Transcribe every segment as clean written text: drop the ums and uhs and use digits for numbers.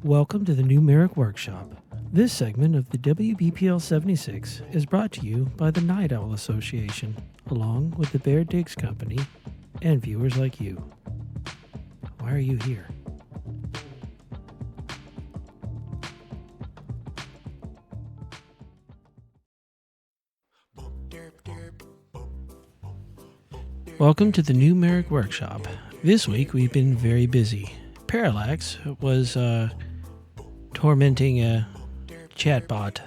Welcome to the new Marik Workshop. This segment of the WBPL 76 is brought to you by the Night Owl Association, along with the Bear Digs Company and viewers like you. Why are you here? Welcome to the new Marik Workshop. This week we've been very busy. Parallax was tormenting a chatbot.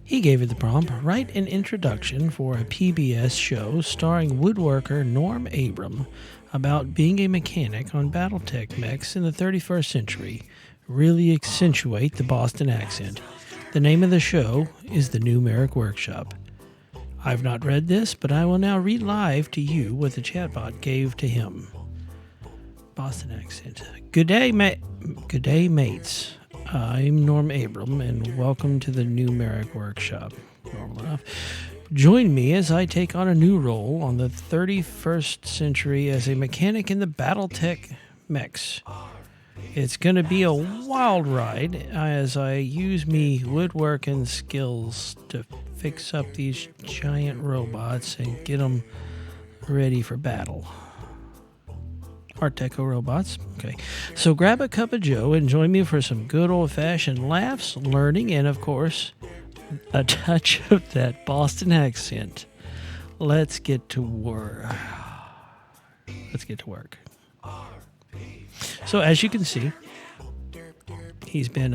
He gave it the prompt, write an introduction for a PBS show starring woodworker Norm Abram about being a mechanic on Battletech mechs in the 31st century. Really accentuate the Boston accent. The name of the show is The New Marik Workshop. I've not read this, but I will now read live to you what the chatbot gave to him. Boston accent. Good day, mates. I'm Norm Abram, and welcome to the new Marik Workshop. Normal enough. Join me as I take on a new role on the 31st century as a mechanic in the Battletech mechs. It's going to be a wild ride as I use me woodworking skills to fix up these giant robots and get them ready for battle. Art Deco robots. Okay. So grab a cup of joe and join me for some good old-fashioned laughs, learning, and, of course, a touch of that Boston accent. Let's get to work. So as you can see, he's been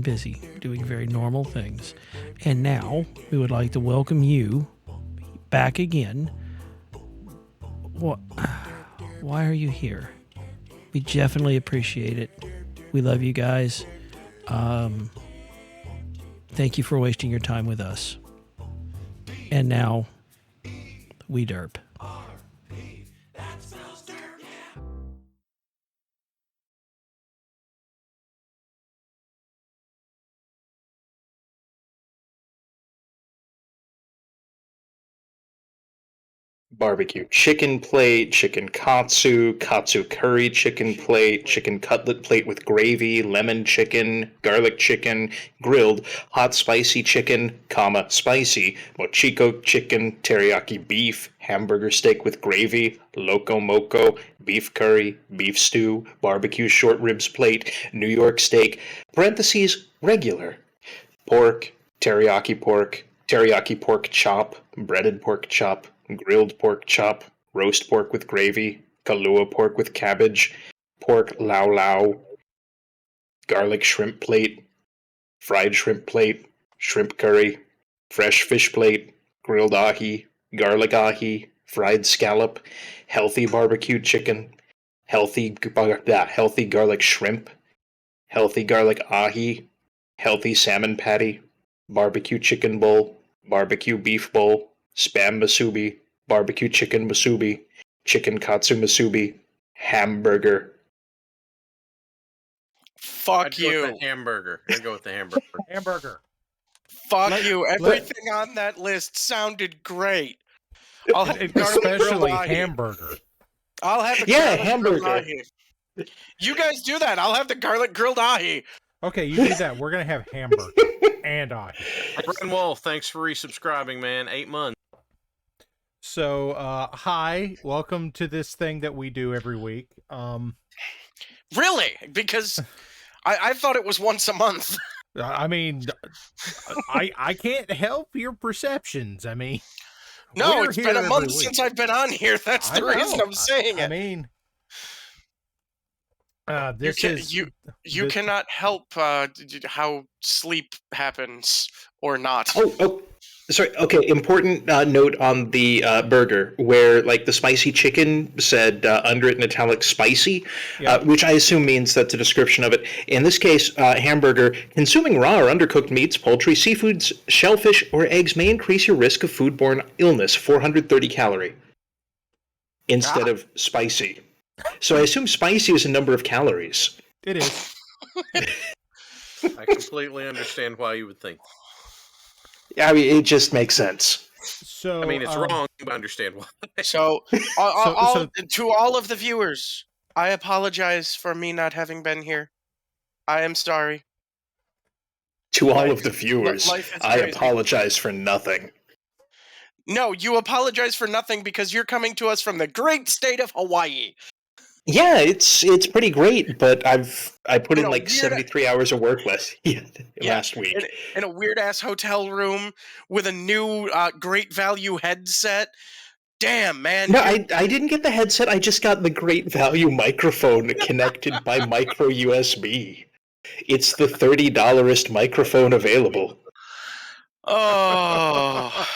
busy doing very normal things. And now we would like to welcome you back again. What? Why are you here? We definitely appreciate it. We love you guys. Thank you for wasting your time with us. And now, we derp. Barbecue chicken plate, chicken katsu curry chicken plate, chicken cutlet plate with gravy, lemon chicken, garlic chicken, grilled, hot spicy chicken, spicy, mochiko chicken, teriyaki beef, hamburger steak with gravy, loco moco, beef curry, beef stew, barbecue short ribs plate, New York steak, regular, pork, teriyaki pork chop, breaded pork chop, grilled pork chop, roast pork with gravy, Kahlua pork with cabbage, pork lao, garlic shrimp plate, fried shrimp plate, shrimp curry, fresh fish plate, grilled ahi, garlic ahi, fried scallop, healthy barbecue chicken, healthy garlic shrimp, healthy garlic ahi, healthy salmon patty, barbecue chicken bowl, barbecue beef bowl, spam masubi, barbecue chicken masubi, chicken katsu masubi, hamburger. Fuck you. I'd go with the hamburger. Hamburger. Fuck you. Everything on that list sounded great. I'll have especially hamburger. I'll have the hamburger. You guys do that. I'll have the garlic grilled ahi. Okay, you do that. We're gonna have hamburger and ahi. Brian Wolf, thanks for resubscribing, man. 8 months. So, hi, welcome to this thing that we do every week. Really? Because I thought it was once a month. I mean, I can't help your perceptions. I mean, no, it's been a month since I've been on here. That's the reason I'm saying it. I mean, you cannot help how sleep happens or not. Oh, sorry. Okay, important note on the burger where like the spicy chicken said under it in italic spicy, which I assume means that's a description of it. In this case, hamburger, consuming raw or undercooked meats, poultry, seafoods, shellfish, or eggs may increase your risk of foodborne illness, 430 calorie, instead of spicy. So I assume spicy is a number of calories. It is. I completely understand why you would think. Yeah, I mean, it just makes sense. So I mean, it's wrong, but I understand why. So to all of the viewers, I apologize for me not having been here. I am sorry. To all Life- of the viewers, life is I crazy. apologize for nothing. No, you apologize for nothing because you're coming to us from the great state of Hawaii. Yeah, it's pretty great, but I put In in a like weird- 73 hours of work last week. In a weird ass hotel room with a new great value headset. Damn, man. No, I didn't get the headset. I just got the great value microphone connected by micro USB. It's the $30 microphone available. Oh.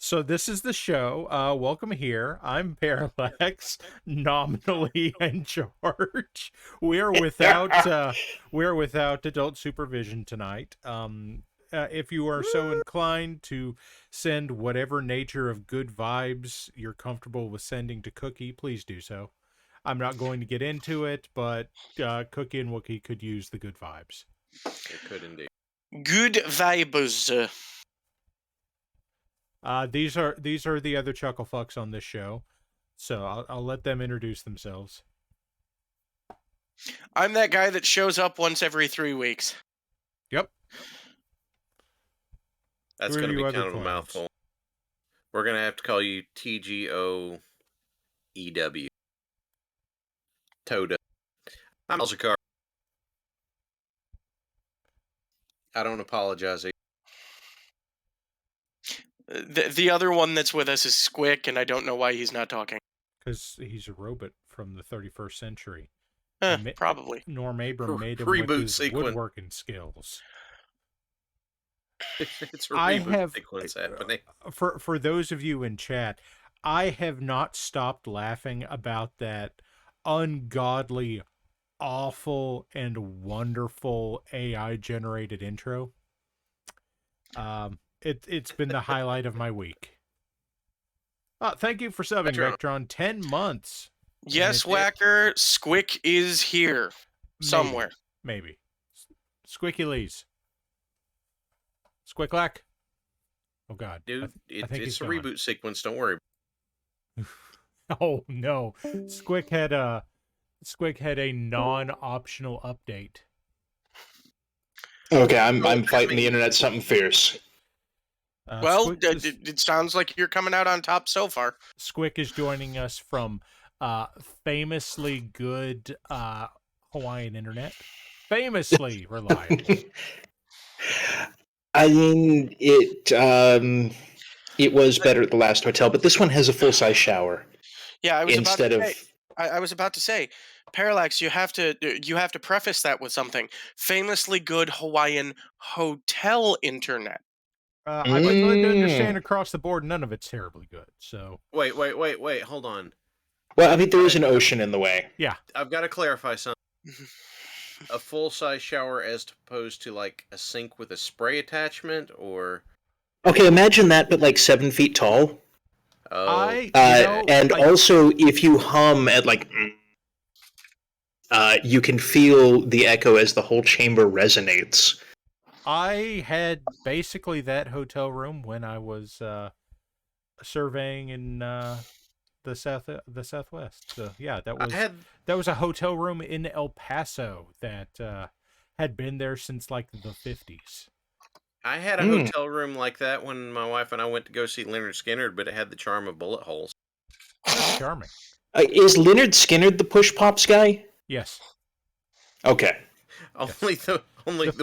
So this is the show. Welcome here. I'm Parallax, nominally in charge. We're without adult supervision tonight. If you are so inclined to send whatever nature of good vibes you're comfortable with sending to Cookie, please do so. I'm not going to get into it, but Cookie and Wookie could use the good vibes. It could indeed. Good vibes. These are the other chuckle fucks on this show, so I'll let them introduce themselves. I'm that guy that shows up once every 3 weeks. Yep. That's Who are going to you be other kind of a clowns? mouthful. We're going to have to call you TGOEW. Toda. I'm Halikar. I don't apologize. The other one that's with us is Squic, and I don't know why he's not talking. Because he's a robot from the 31st century. Probably. Norm Abram made him Reboot with his sequence. woodworking skills. It's a I reboot have- sequence happening. For those of you in chat, I have not stopped laughing about that ungodly, awful, and wonderful AI-generated intro. It's been the highlight of my week. Thank you for subbing, Vectron. Vectron. 10 months. Yes, it- Whacker, Squic is here. Somewhere. Maybe. Squicky Lees. Squicklack? Oh, God. Dude, I think it's he's a gone. reboot sequence. Don't worry. Oh, no. Squic had a non-optional update. Okay, I'm fighting the internet something fierce. Well, Squic it sounds like you're coming out on top so far. Squic is joining us from famously good Hawaiian internet. Famously reliable. I mean, it was better at the last hotel, but this one has a full-size shower Yeah, I was instead about of. to say, I was about to say, Parallax, you have to preface that with something. Famously good Hawaiian hotel internet. I'd like to understand across the board, none of it's terribly good. So Wait. Hold on. Well, I mean, there is an ocean in the way. I've got to clarify something. A full-size shower as opposed to like a sink with a spray attachment, or Okay, imagine that, but like 7 feet tall. oh, Also, if you hum at like, you can feel the echo as the whole chamber resonates. I had basically that hotel room when I was surveying in the Southwest. So yeah, that was a hotel room in El Paso that had been there since like the 50s. I had a hotel room like that when my wife and I went to go see Leonard Skinner, but it had the charm of bullet holes. That's charming. Is Leonard Skinner the Push Pops guy? Yes. Okay. Only the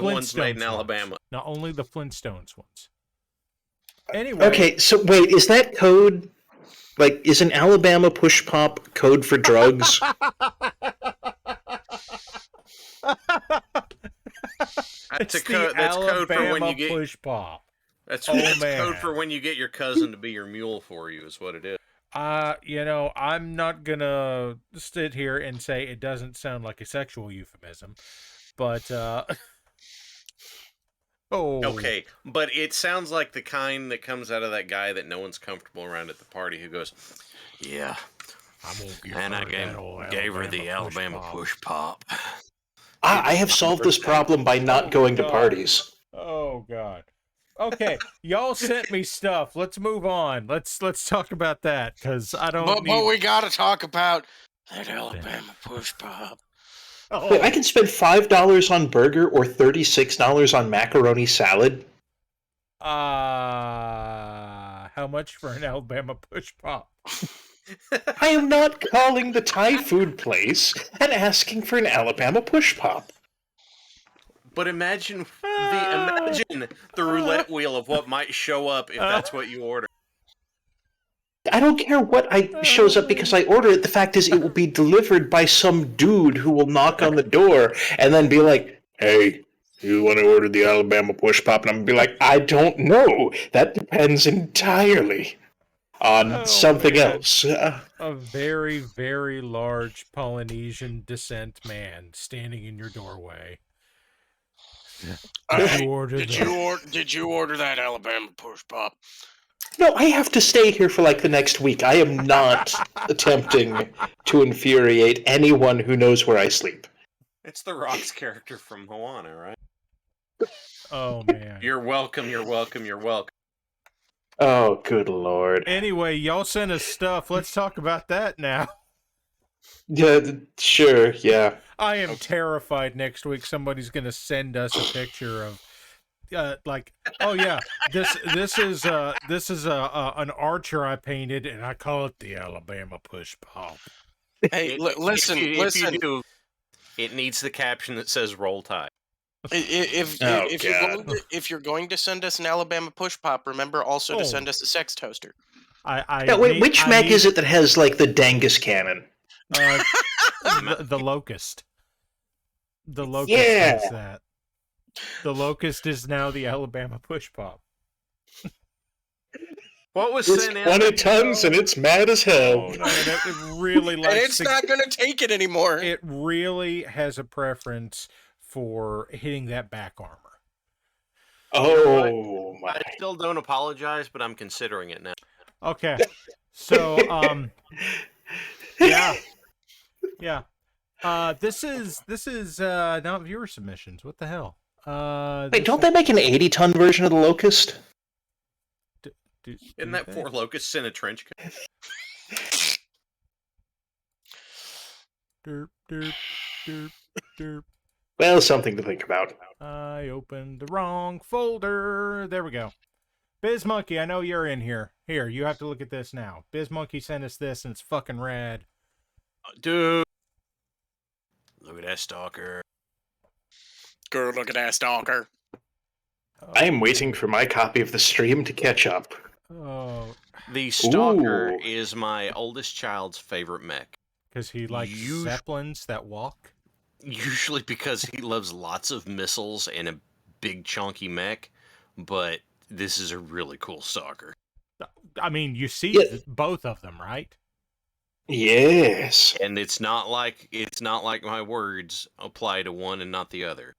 ones made in Flintstones Alabama. ones. Not only the Flintstones ones. Anyway. Okay, so wait, is that code? Like, is an Alabama Push Pop code for drugs? That's It's code. That's code for when you get. push pop. That's man. code for when you get your cousin to be your mule for you. Is what it is. I'm not gonna sit here and say it doesn't sound like a sexual euphemism, but Okay, but it sounds like the kind that comes out of that guy that no one's comfortable around at the party who goes, "Yeah, and I gave her the Alabama push pop." I have solved this problem by not going to parties. Oh God. Okay, y'all sent me stuff. Let's move on. Let's talk about that because I don't. But we gotta talk about that Alabama push pop. Wait, I can spend $5 on burger or $36 on macaroni salad. How much for an Alabama push pop? I am not calling the Thai food place and asking for an Alabama push pop. But imagine the roulette wheel of what might show up if that's what you order. I don't care what shows up because I order it. The fact is, it will be delivered by some dude who will knock on the door and then be like, "Hey, you want to order the Alabama push pop?" And I'm gonna be like, "I don't know. That depends entirely on something else." A very, very large Polynesian descent man standing in your doorway. Did you order that Alabama push pop? No, I have to stay here for like the next week. I am not attempting to infuriate anyone who knows where I sleep. It's the Rock's character from Moana, right? Oh, man. You're welcome, you're welcome, you're welcome. Oh, good lord. Anyway, y'all sent us stuff. Let's talk about that now. Yeah, sure, yeah. I am terrified next week somebody's going to send us a picture of oh yeah, this is an archer I painted and I call it the Alabama push pop. Hey, listen. If you do, it needs the caption that says "Roll Tide." If you're going to send us an Alabama push pop, remember also to send us a sex toaster. Which mech is it that has like the Dangus cannon? The Locust. The Locust is that. The Locust is now the Alabama push pop. What was it's 20 tons and it's mad as hell. Oh, no, it really likes and it's not going to take it anymore. It really has a preference for hitting that back armor. Oh my! I still don't apologize, but I'm considering it now. Okay, so yeah. This is not viewer submissions. What the hell? Wait, don't they make an 80-ton version of the Locust? Isn't that 4 locusts in a trench coat? Derp, derp, derp, derp. Well, something to think about. I opened the wrong folder. There we go. BizMonkey, I know you're in here. Here, you have to look at this now. BizMonkey sent us this, and it's fucking rad. Dude. Look at that stalker. Girl, look at that stalker. I am waiting for my copy of the stream to catch up. Oh. The stalker is my oldest child's favorite mech. Because he likes Zeppelins that walk? Usually because he loves lots of missiles and a big chunky mech, but this is a really cool stalker. I mean, you see both of them, right? Yes. And it's not like my words apply to one and not the other.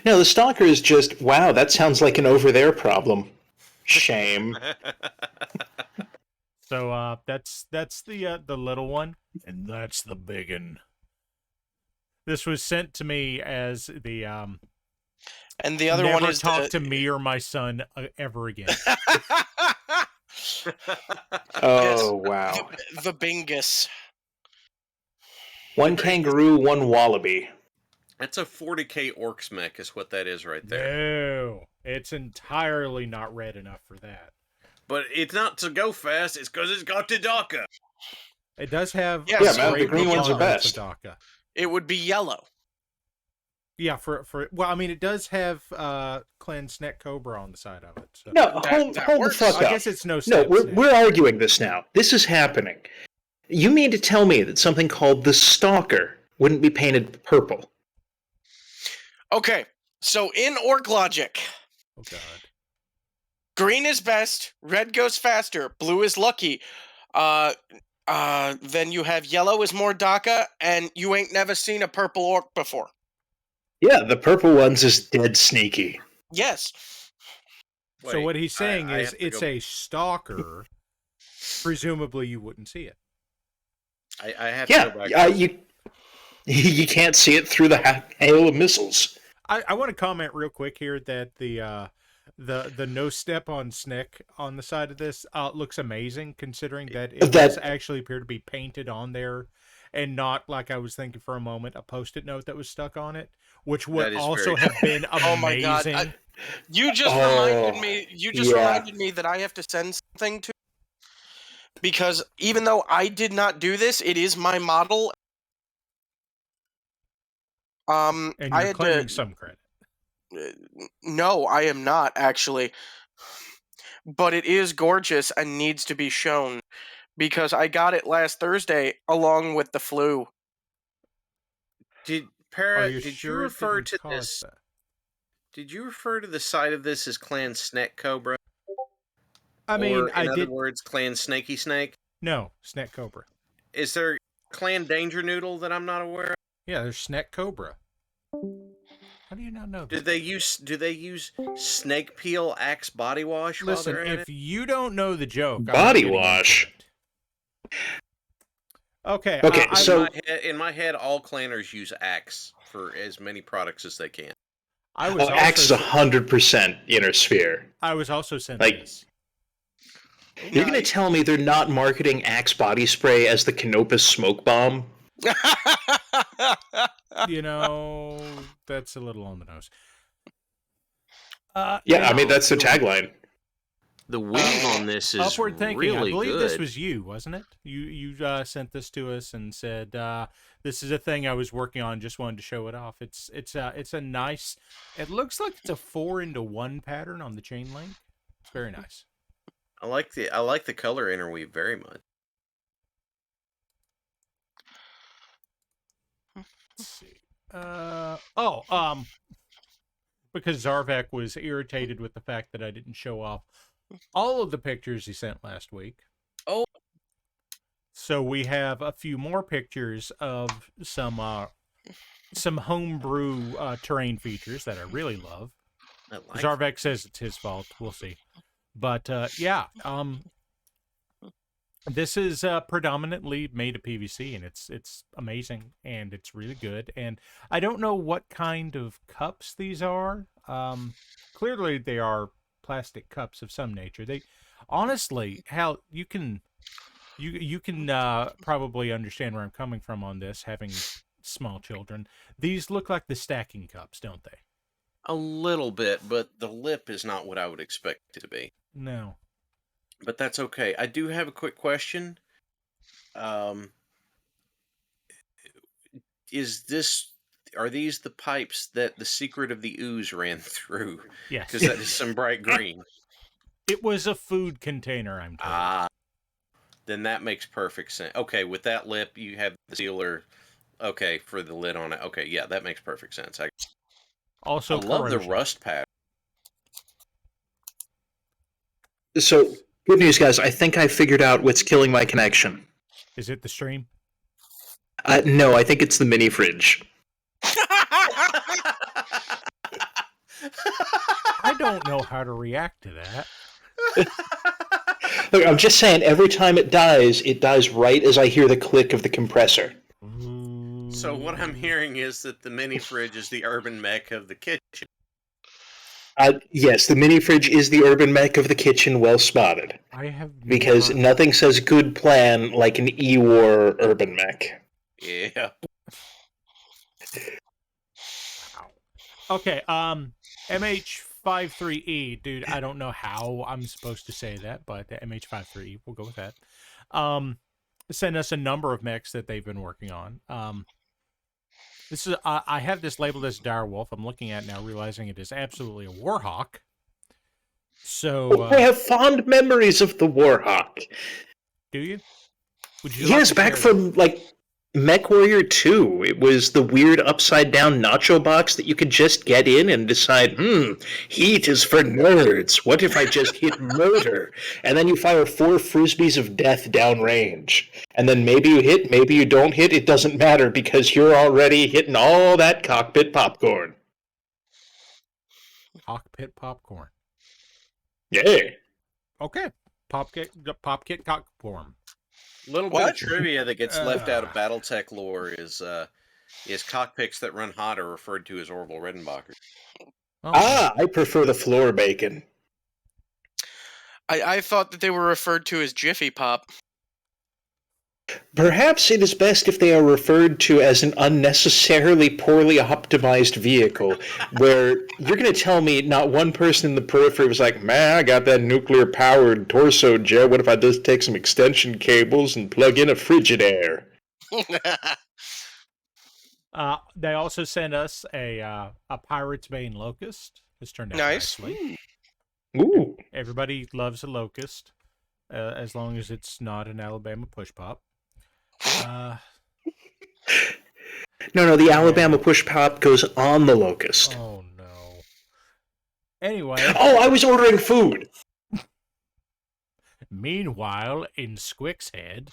No, the stalker is just, wow, that sounds like an over there problem. Shame. So that's the little one, and that's the big one. This was sent to me as the and the other never one is talk to me or my son ever again. Oh, wow. The Bingus. One kangaroo, one wallaby. That's a 40k orcs mech is what that is right there. No, it's entirely not red enough for that. But it's not to go fast, it's because it's got Tadaka. It does have... Yes, man, the green ones are best. It would be yellow. Yeah, well, I mean, it does have Cleanse Net Cobra on the side of it. So. No, hold the fuck up. I guess it's no sense. No, we're arguing this now. This is happening. You mean to tell me that something called the Stalker wouldn't be painted purple? Okay, so in Orc logic, oh god, green is best, red goes faster, blue is lucky. Then you have yellow is more DACA, and you ain't never seen a purple orc before. Yeah, the purple ones is dead sneaky. Yes. Wait, so what he's saying is it's a stalker. Presumably you wouldn't see it. I have to go back. You can't see it through the hail of missiles. I want to comment real quick here that the no step on Snick on the side of this looks amazing, considering that it does actually appear to be painted on there and not, like I was thinking for a moment, a Post-it note that was stuck on it, which would That is also very have been amazing. Oh my god! You just Oh, reminded me. You just yeah. reminded me that I have to send something to, because even though I did not do this, it is my model. And I you're had claiming to. some credit. No, I am not actually, but it is gorgeous and needs to be shown because I got it last Thursday along with the flu. Did Are you did sure you it refer didn't to cause this? that? Did you refer to the side of this as Clan Snack Cobra? I mean, Or, I in other did. words, Clan Snaky Snake? No, Snack Cobra. Is there Clan Danger Noodle that I'm not aware of? Yeah, there's Snack Cobra. How do you not know Do that? they use snake peel Axe body wash Listen, while they're at if it? you don't know the joke, I'm not Body getting into wash. it. Okay. Okay, so In my head, all clanners use Axe for as many products as they can. I was Axe is also 100% inner sphere. I was also sent Like- this. You're going to tell me they're not marketing Axe body spray as the Canopus smoke bomb? You know, that's a little on the nose. Yeah, I mean, that's the tagline. The weave on this is Upward thinking. really I believe good. this was you, wasn't it? You sent this to us and said this is a thing I was working on. Just wanted to show it off. It's a nice. It looks like it's a 4-into-1 pattern on the chain link. It's very nice. I like the color interweave very much. Let's see. Because Zarvek was irritated with the fact that I didn't show off all of the pictures he sent last week. Oh. So we have a few more pictures of some homebrew terrain features that I really love. Zarvek says it's his fault. We'll see. But this is predominantly made of PVC, and it's amazing, and it's really good. And I don't know what kind of cups these are. Clearly, they are plastic cups of some nature. They, honestly, Hal, you can probably understand where I'm coming from on this, having small children. These look like the stacking cups, don't they? A little bit, but the lip is not what I would expect it to be. No. But that's okay. I do have a quick question. Are these the pipes that the secret of the ooze ran through? Yes. Because that is some bright green. It was a food container, I'm told. Ah. Then that makes perfect sense. Okay, with that lip, you have the sealer. Okay, for the lid on it. Okay, yeah, that makes perfect sense. I love the rust pattern. So, good news, guys. I think I figured out what's killing my connection. Is it the stream? No, I think it's the mini fridge. I don't know how to react to that. Look, I'm just saying, every time it dies right as I hear the click of the compressor. So what I'm hearing is that the mini fridge is the urban mech of the kitchen. Yes, the mini fridge is the urban mech of the kitchen, well spotted. Because nothing says good plan like an E-War urban mech. Yeah. Okay, MH53E, dude, I don't know how I'm supposed to say that, but MH53E, we'll go with that. Send us a number of mechs that they've been working on. This is I have this labeled as Direwolf. I'm looking at it now, realizing it is absolutely a Warhawk. So I have fond memories of the Warhawk. Do you? Would you Yes, back from Mech Warrior 2. It was the weird upside down nacho box that you could just get in and decide, heat is for nerds. What if I just hit murder? And then you fire 4 frisbees of death downrange. And then maybe you hit, maybe you don't hit. It doesn't matter because you're already hitting all that cockpit popcorn. Cockpit popcorn. Yeah. Okay. Popkit popcorn. Little bit of trivia that gets left out of BattleTech lore is cockpits that run hot are referred to as Orville Redenbacher. Oh. I prefer the floor bacon. I thought that they were referred to as Jiffy Pop. Perhaps it is best if they are referred to as an unnecessarily poorly optimized vehicle, where you're going to tell me not one person in the periphery was like, man, I got that nuclear-powered torso jet. What if I just take some extension cables and plug in a Frigidaire? They also sent us a Pirate's Bane Locust. This turned out Nice. nicely. Ooh. Everybody loves a Locust, as long as it's not an Alabama push pop. No, the Alabama push pop goes on the Locust. Oh, no. Anyway. Oh, I was ordering food! Meanwhile, in Squic's head...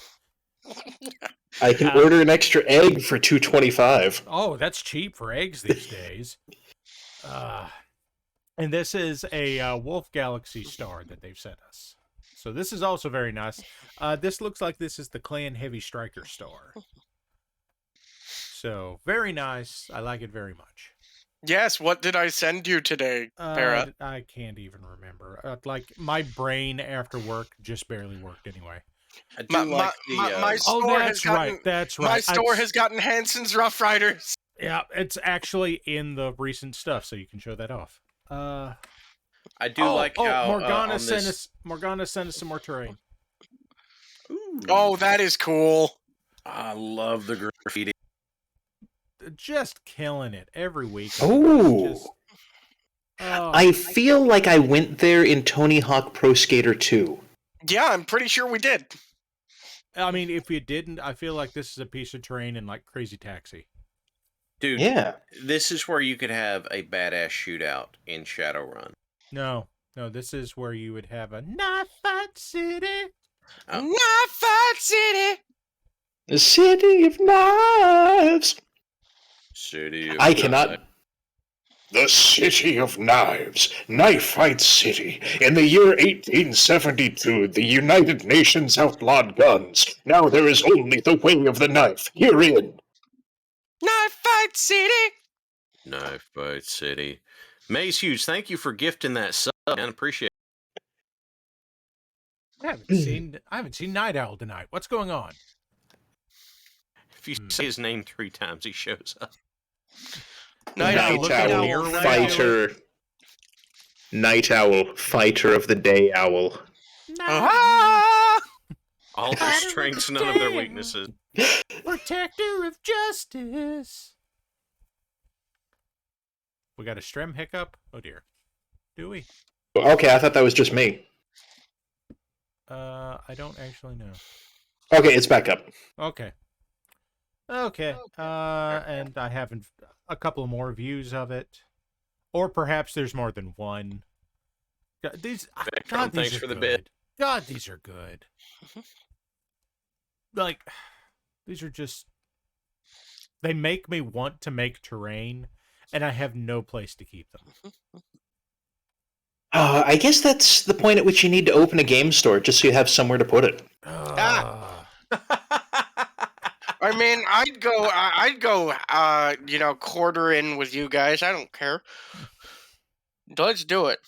I can order an extra egg for $2.25. Oh, that's cheap for eggs these days. And this is a Wolf Galaxy star that they've sent us. So this is also very nice. This looks like this is the Clan Heavy Striker star. So, very nice. I like it very much. Yes, what did I send you today, Para? I can't even remember. My brain after work just barely worked anyway. I do My store has gotten, That's right. My store has gotten Hansen's Rough Riders. Yeah, it's actually in the recent stuff, so you can show that off. I do like how Morgana sent us some more terrain. Ooh. Oh, that is cool. I love the graffiti. Just killing it every week. Oh. I feel like I went there in Tony Hawk Pro Skater 2. Yeah, I'm pretty sure we did. I mean, if you didn't, I feel like this is a piece of terrain in like Crazy Taxi. Dude, yeah. This is where you could have a badass shootout in Shadowrun. No, this is where you would have a Knife Fight City. Oh. Knife Fight City. The City of Knives. City of I cannot... Knives. The City of Knives, Knife Fight City. In the year 1872, the United Nations outlawed guns. Now there is only the way of the knife. Herein. Knife Fight City. Knife Fight City. Maze Hughes, thank you for gifting that sub, man. Appreciate I haven't seen Night Owl tonight. What's going on? it. If you say his name 3 times, he shows up. Night Owl Fighter. Night Owl, Fighter of the Day Owl. Ah! All their strengths, none of their weaknesses. Protector of justice. We got a Strem hiccup? Oh dear. Do we? Okay, I thought that was just me. I don't actually know. Okay, it's back up. Okay. And I have a couple more views of it. Or perhaps there's more than one. These Thanks for the bid. God, these are good. Like, these are just... They make me want to make terrain, and I have no place to keep them. I guess that's the point at which you need to open a game store, just so you have somewhere to put it. I mean, I'd go, quarter in with you guys. I don't care. Let's do it.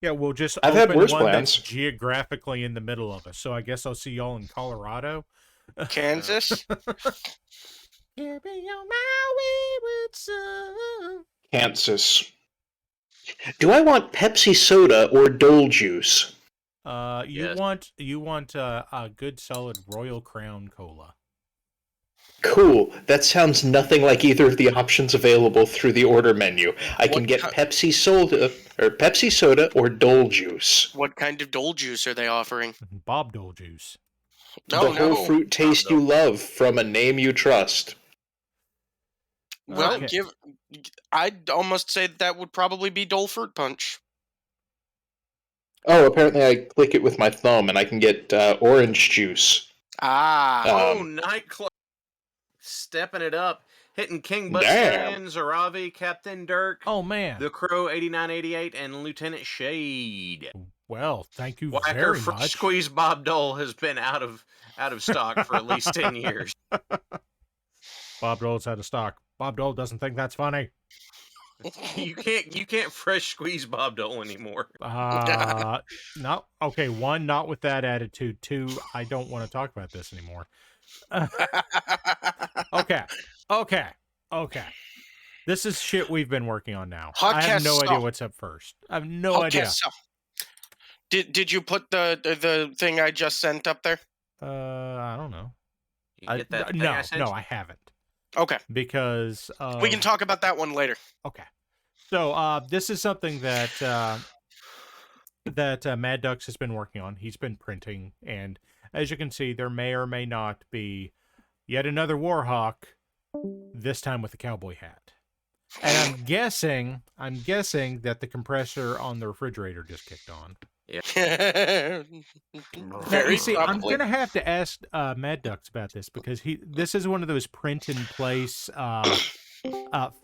Yeah, we'll just I've had open worse one plans. that's geographically in the middle of us. So I guess I'll see y'all in Colorado. Kansas? Carry on my wayward son. Kansas. Do I want Pepsi soda or Dole juice? You want a good solid Royal Crown Cola. Cool. That sounds nothing like either of the options available through the order menu. I can get Pepsi soda or Dole juice. What kind of Dole juice are they offering? Bob Dole juice. The whole fruit taste you love from a name you trust. Well, Okay. I'd almost say that would probably be Dole Fruit Punch. Oh, apparently I click it with my thumb and I can get orange juice. Nightclub. Stepping it up. Hitting King Buttstan, Zaravi, Captain Dirk. Oh, man. The Crow 8988, and Lieutenant Shade. Well, thank you Whacker very Fresh much. Squeeze Bob Dole has been out of stock for at least 10 years. Bob Dole's out of stock. Bob Dole doesn't think that's funny. You can't fresh squeeze Bob Dole anymore. No. Okay, 1, not with that attitude. 2, I don't want to talk about this anymore. Okay. This is shit we've been working on now. Okay, I have no so- idea what's up first. I have no idea. So, did you put the thing I just sent up there? I don't know. You get that thing no, I sent no, you? I haven't. Okay. Because We can talk about that one later. Okay. So this is something that MadDucks has been working on. He's been printing, and as you can see, there may or may not be yet another Warhawk, this time with a cowboy hat. And I'm guessing that the compressor on the refrigerator just kicked on. Very See, probably. I'm gonna have to ask MadDucks about this because this is one of those print in place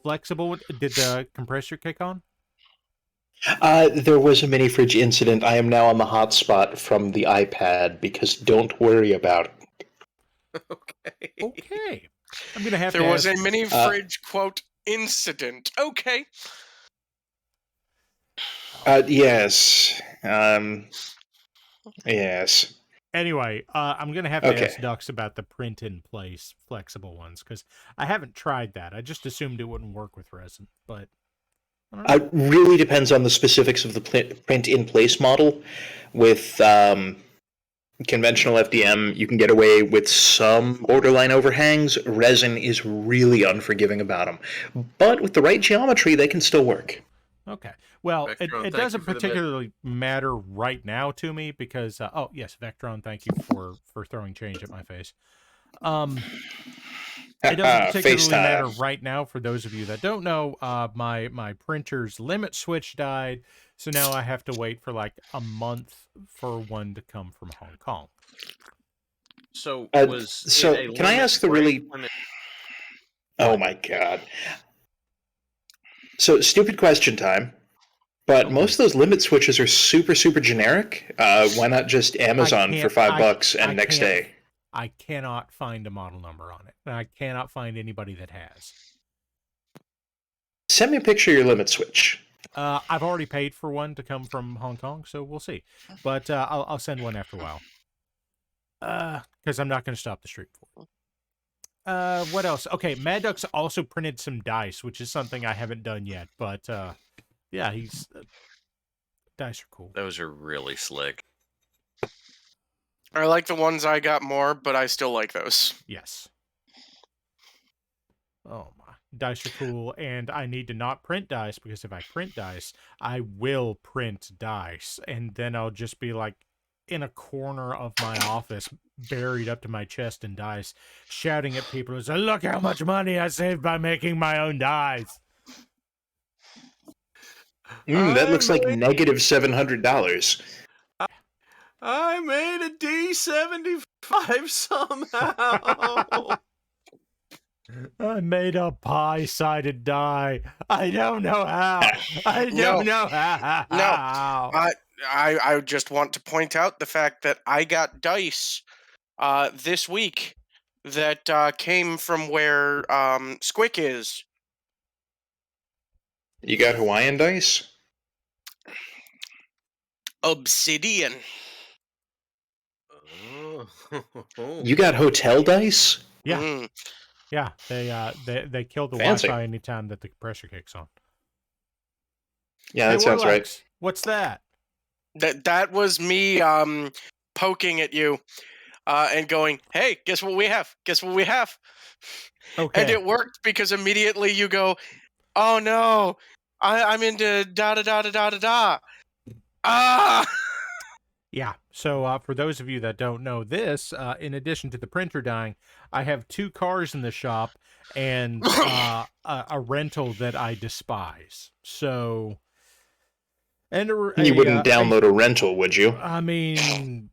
flexible. Did the compressor kick on? There was a mini fridge incident. I am now on the hotspot from the iPad because don't worry about it. Okay. I'm gonna have There to. was ask, a mini fridge quote incident. Okay. Yes. Yes. Anyway, I'm gonna have to Okay. ask Ducks about the print in place flexible ones because I haven't tried that. I just assumed it wouldn't work with resin, but I don't know. It really depends on the specifics of the print in place model. With conventional FDM, you can get away with some borderline overhangs. Resin is really unforgiving about them. But with the right geometry, they can still work. Okay. Well, Vectron, it thank doesn't you for the particularly matter right now to me because oh yes, Vectron, thank you for throwing change at my face. It doesn't particularly matter right now for those of you that don't know. My printer's limit switch died, so now I have to wait for like a month for one to come from Hong Kong. So can I ask the really? Oh my god! So stupid question time. But most of those limit switches are super, super generic. Why not just Amazon for $5 and next day? I cannot find a model number on it. And I cannot find anybody that has. Send me a picture of your limit switch. I've already paid for one to come from Hong Kong, so we'll see. But I'll send one after a while. Because I'm not going to stop the stream for it. What else? Okay, MadDucks also printed some dice, which is something I haven't done yet. But yeah, he's dice are cool. Those are really slick. I like the ones I got more, but I still like those. Yes. Oh my, dice are cool, and I need to not print dice because if I print dice, I will print dice, and then I'll just be like in a corner of my office, buried up to my chest in dice, shouting at people and say, "Look how much money I saved by making my own dice." That looks like negative $700. I made a D75 somehow. I made a pie-sided die. I don't know how. I don't know how. No. I just want to point out the fact that I got dice this week that came from where Squic is. You got Hawaiian dice? Obsidian. You got hotel dice? Yeah. Yeah, they kill the Fancy. Wi-Fi anytime that the compressor kicks on. Yeah, that sounds Warlax, right. What's that? That was me poking at you and going, "Hey, guess what we have? Guess what we have?" Okay. And it worked because immediately you go, "Oh no, I'm into da da da da da da da." Ah. Yeah. So for those of you that don't know this, in addition to the printer dying, I have 2 cars in the shop and a rental that I despise. So, and You wouldn't download a rental, would you? I mean,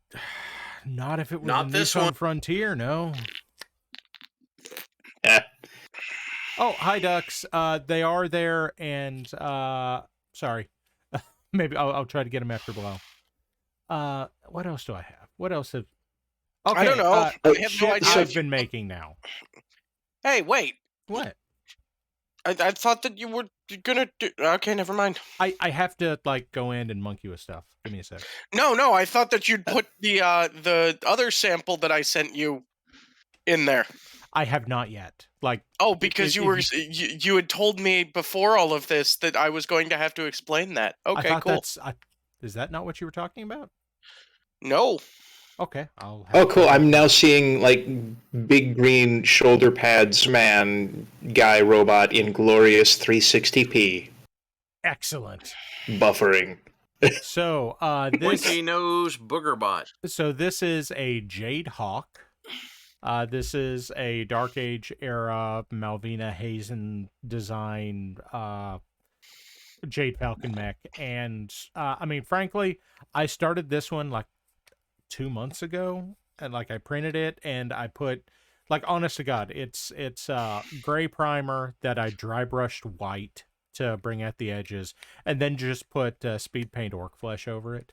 not if it was Not a this Nissan one. Frontier, no. Eh. Oh, hi, Ducks. They are there, and sorry. Maybe I'll try to get them after below. What else do I have? What else have? Okay, I don't know. I have no shit idea. I've been making now. Hey, wait. What? I thought that you were gonna do. Okay, never mind. I have to like go in and monkey with stuff. Give me a sec. No, I thought that you'd put the other sample that I sent you. in there? I have not yet. Like, oh, because you had told me before all of this that I was going to have to explain that. Okay, cool. Is that not what you were talking about? No. Okay, I'll. Oh, cool! I'm now seeing like big green shoulder pads, man, guy robot in glorious 360p Excellent buffering. So, Pointy nose boogerbot. So this is a Jade Hawk. This is a Dark Age era Malvina Hazen design Jade Falcon mech, and I mean, frankly, I started this one like 2 months ago, and like I printed it, and I put, like, honest to God, it's gray primer that I dry brushed white to bring out the edges, and then just put speed paint orc flesh over it.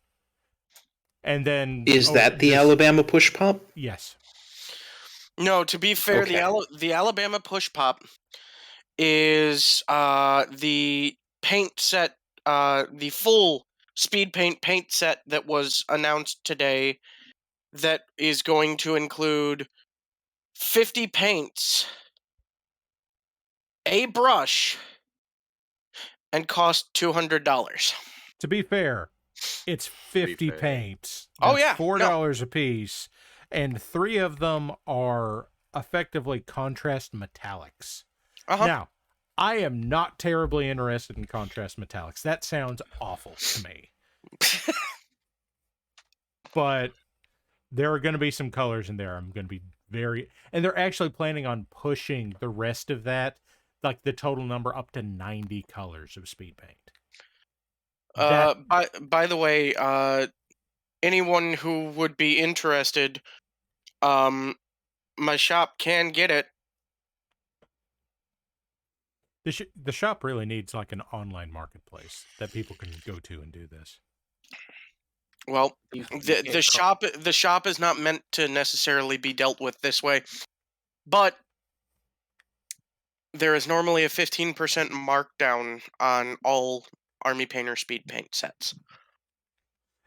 And then is that the Alabama push pop? Yes. No, to be fair, Okay. the Alabama push pop is the paint set, the full speed paint set that was announced today, that is going to include 50 paints, a brush, and cost $200. To be fair, it's 50 paints. Oh, That's yeah, $4 a piece, and 3 of them are effectively contrast metallics. Now, I am not terribly interested in contrast metallics. That sounds awful to me. But there are going to be some colors in there. I'm going to be and they're actually planning on pushing the rest of that, like the total number, up to 90 colors of speed paint. By the way, anyone who would be interested, my shop can get it. The shop really needs like an online marketplace that people can go to and do this. Well, the shop is not meant to necessarily be dealt with this way, but there is normally a 15% markdown on all Army Painter speed paint sets.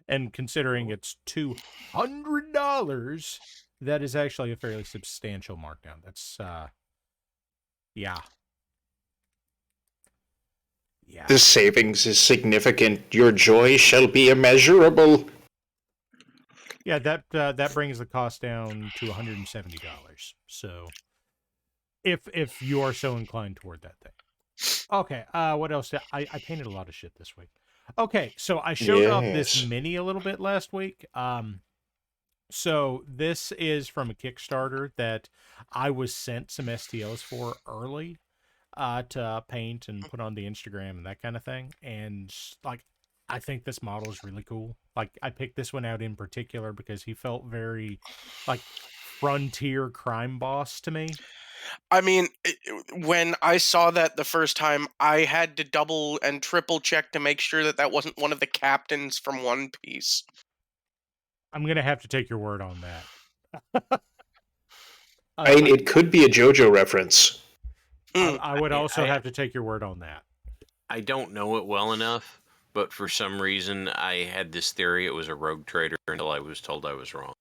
And considering it's $200, that is actually a fairly substantial markdown. That's yeah. The savings is significant. Your joy shall be immeasurable. Yeah, that brings the cost down to $170. So, if you are so inclined toward that thing. Okay, what else? I painted a lot of shit this week. Okay, so I showed off this mini a little bit last week. So this is from a Kickstarter that I was sent some STLs for early, to paint and put on the Instagram and that kind of thing. And like, I think this model is really cool. Like, I picked this one out in particular because he felt very like frontier crime boss to me. I mean, when I saw that the first time, I had to double and triple check to make sure that that wasn't one of the captains from One Piece. I'm going to have to take your word on that. I mean, it could be a JoJo reference. I would also have to take your word on that. I don't know it well enough, but for some reason, I had this theory it was a rogue trader until I was told I was wrong.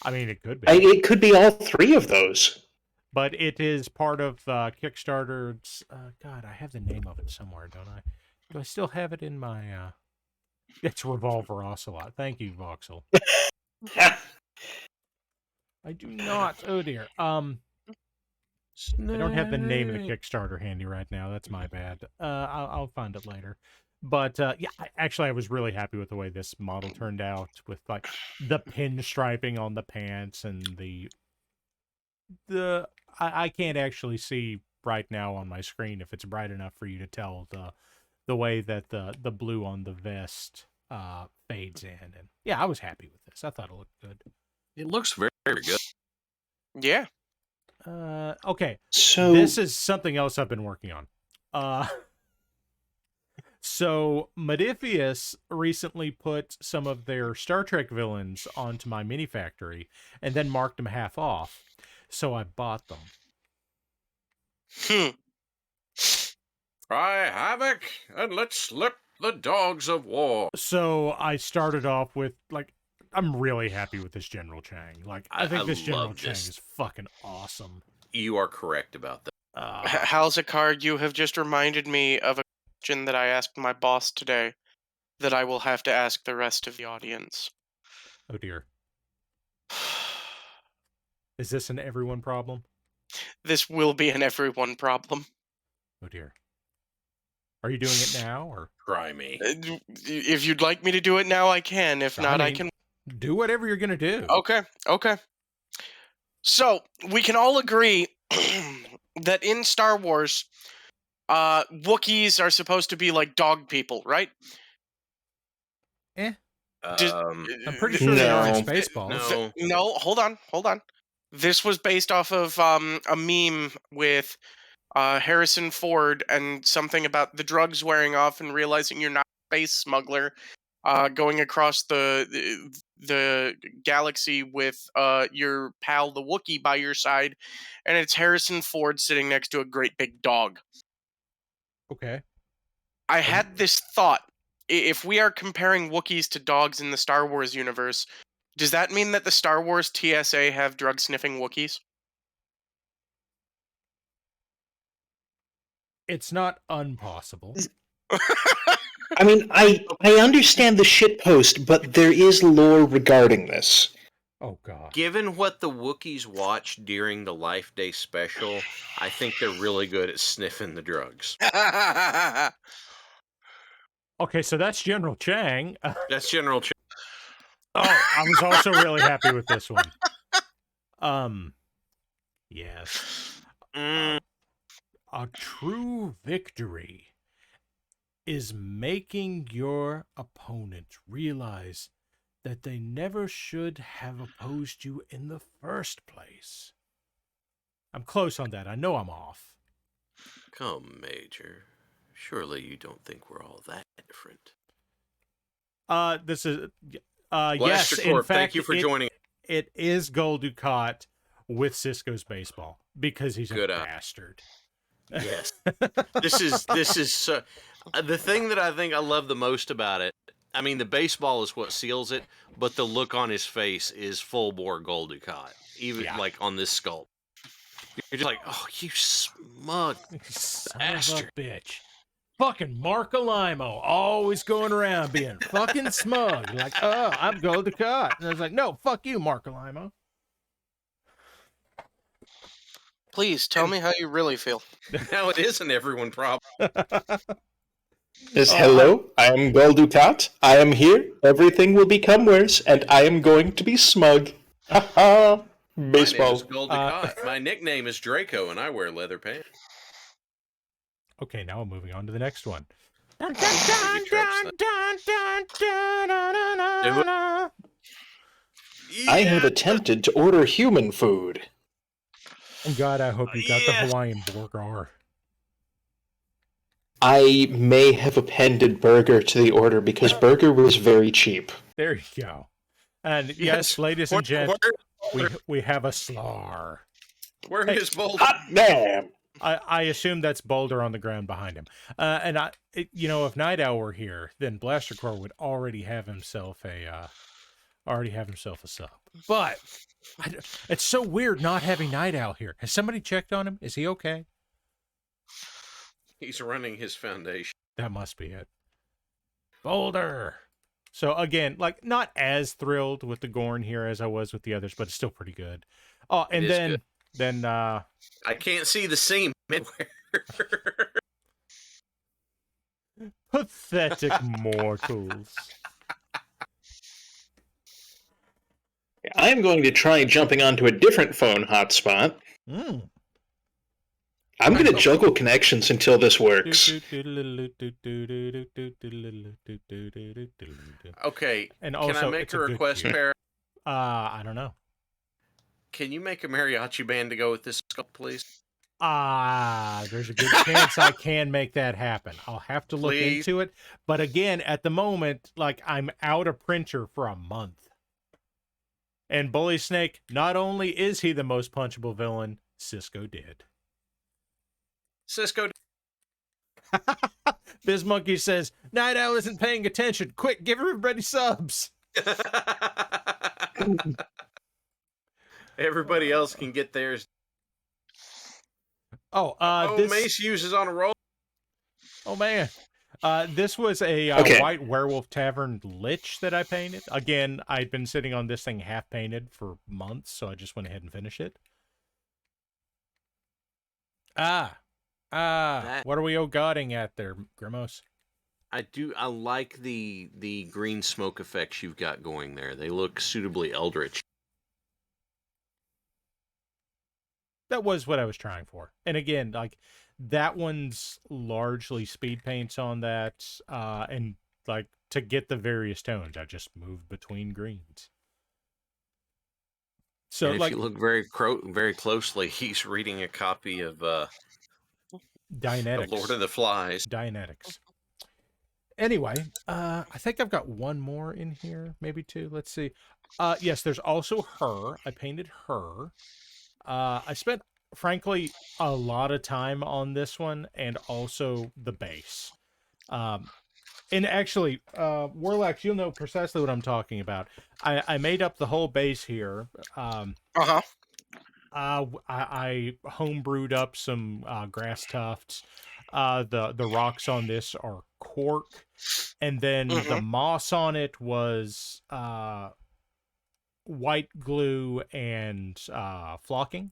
I mean, it could be. It could be all 3 of those. But it is part of Kickstarter's... God, I have the name of it somewhere, don't I? Do I still have it in my... It's Revolver Ocelot. Thank you, Voxel. I do not. Oh, dear. I don't have the name of the Kickstarter handy right now. That's my bad. I'll find it later. But, yeah, I was really happy with the way this model turned out, with, like, the pinstriping on the pants and the I can't actually see right now on my screen if it's bright enough for you to tell the way that the blue on the vest fades in. And yeah, I was happy with this. I thought it looked good. It looks very, very good. Yeah. Okay. So this is something else I've been working on. So Modifius recently put some of their Star Trek villains onto my mini factory and then marked them half off. So I bought them. Cry havoc and let's slip the dogs of war. So I started off with, like, I'm really happy with this General Chang. Like, I think this General love Chang this. is fucking awesome. You are correct about that. Halikar, you have just reminded me of a question that I asked my boss today that I will have to ask the rest of the audience. Oh dear. Is this an everyone problem? This will be an everyone problem. Oh dear. Are you doing it now, or Try me. If you'd like me to do it now, I can. If not, I can. do whatever you're gonna do. Okay. So we can all agree that in Star Wars, Wookiees are supposed to be like dog people, right? I'm pretty sure they are in No. Spaceballs. No, hold on. This was based off of a meme with Harrison Ford and something about the drugs wearing off and realizing you're not a space smuggler, going across the galaxy with your pal the Wookiee by your side, and it's Harrison Ford sitting next to a great big dog. Okay. I had this thought. If we are comparing Wookiees to dogs in the Star Wars universe, does that mean that the Star Wars TSA have drug-sniffing Wookiees? It's not impossible. I mean, I understand the shitpost, but there is lore regarding this. Oh god. Given what the Wookiees watch during the Life Day special, I think they're really good at sniffing the drugs. Okay, so that's General Chang. That's General Chang. Oh, I was also really happy with this one. Yes. A true victory is making your opponent realize that they never should have opposed you in the first place. I'm close on that. I know I'm off. Come, Major. Surely you don't think we're all that different. This is yes, Blaster in Corp, fact, thank you for joining. It is Gul Dukat with Cisco's baseball because he's Good a eye. bastard. Yes. This is so, the thing that I think I love the most about it. I mean, the baseball is what seals it, but the look on his face is full bore Gul Dukat, even like on this sculpt. You're just like, oh, you smug Son bastard. of a bitch. Fucking Mark Alimo, always going around being fucking smug. Like, oh, I'm Gul Dukat. And I was like, no, fuck you, Mark Alimo. Please tell me how you really feel. Now it is an everyone problem. Hello, I am Gul Dukat. I am here. Everything will become worse, and I am going to be smug. Ha ha. Baseball. My name is Gul Dukat. My nickname is Draco, and I wear leather pants. Okay, now I'm moving on to the next one. I have attempted to order human food. Oh God, I hope you got the Hawaiian burger. I may have appended burger to the order because burger was very cheap. There you go. And yes, ladies and gents, we have a slar. Where is Boulder? Hot damn! I assume that's Boulder on the ground behind him. And if Night Owl were here, then Blaster Core would already have himself a sub. But it's so weird not having Night Owl here. Has somebody checked on him? Is he okay? He's running his foundation. That must be it. Boulder. So again, like not as thrilled with the Gorn here as I was with the others, but it's still pretty good. Oh, and then I can't see the seam anywhere. Pathetic mortals. I am going to try jumping onto a different phone hotspot. I'm going to juggle connections until this works. Okay, and can I make a request, Para? I don't know. Can you make a mariachi band to go with this sculpt, please? There's a good chance I can make that happen. I'll have to look into it. But again, at the moment, like I'm out of printer for a month. And Bully Snake, not only is he the most punchable villain, Cisco did. Cisco. Biz Monkey says, Night Owl isn't paying attention. Quick, give everybody subs. Everybody else can get theirs. This... Mace uses on a roll. Oh, man. This was a Okay. White Werewolf Tavern Lich that I painted. Again, I'd been sitting on this thing half painted for months, so I just went ahead and finished it. What are we oh-godding at there, Grimos? I like the green smoke effects you've got going there. They look suitably eldritch. That was what I was trying for. And again, like, that one's largely speed paints on that, and like to get the various tones, I just moved between greens. So, and if you look very closely, he's reading a copy of Dianetics. The Lord of the Flies. Dianetics. Anyway, I think I've got one more in here, maybe two. Let's see. Yes, there's also her. I painted her. I spent, frankly, a lot of time on this one, and also the base. And actually, Warlax, you'll know precisely what I'm talking about. I made up the whole base here. I homebrewed up some grass tufts. The rocks on this are cork, and then the moss on it was white glue and flocking.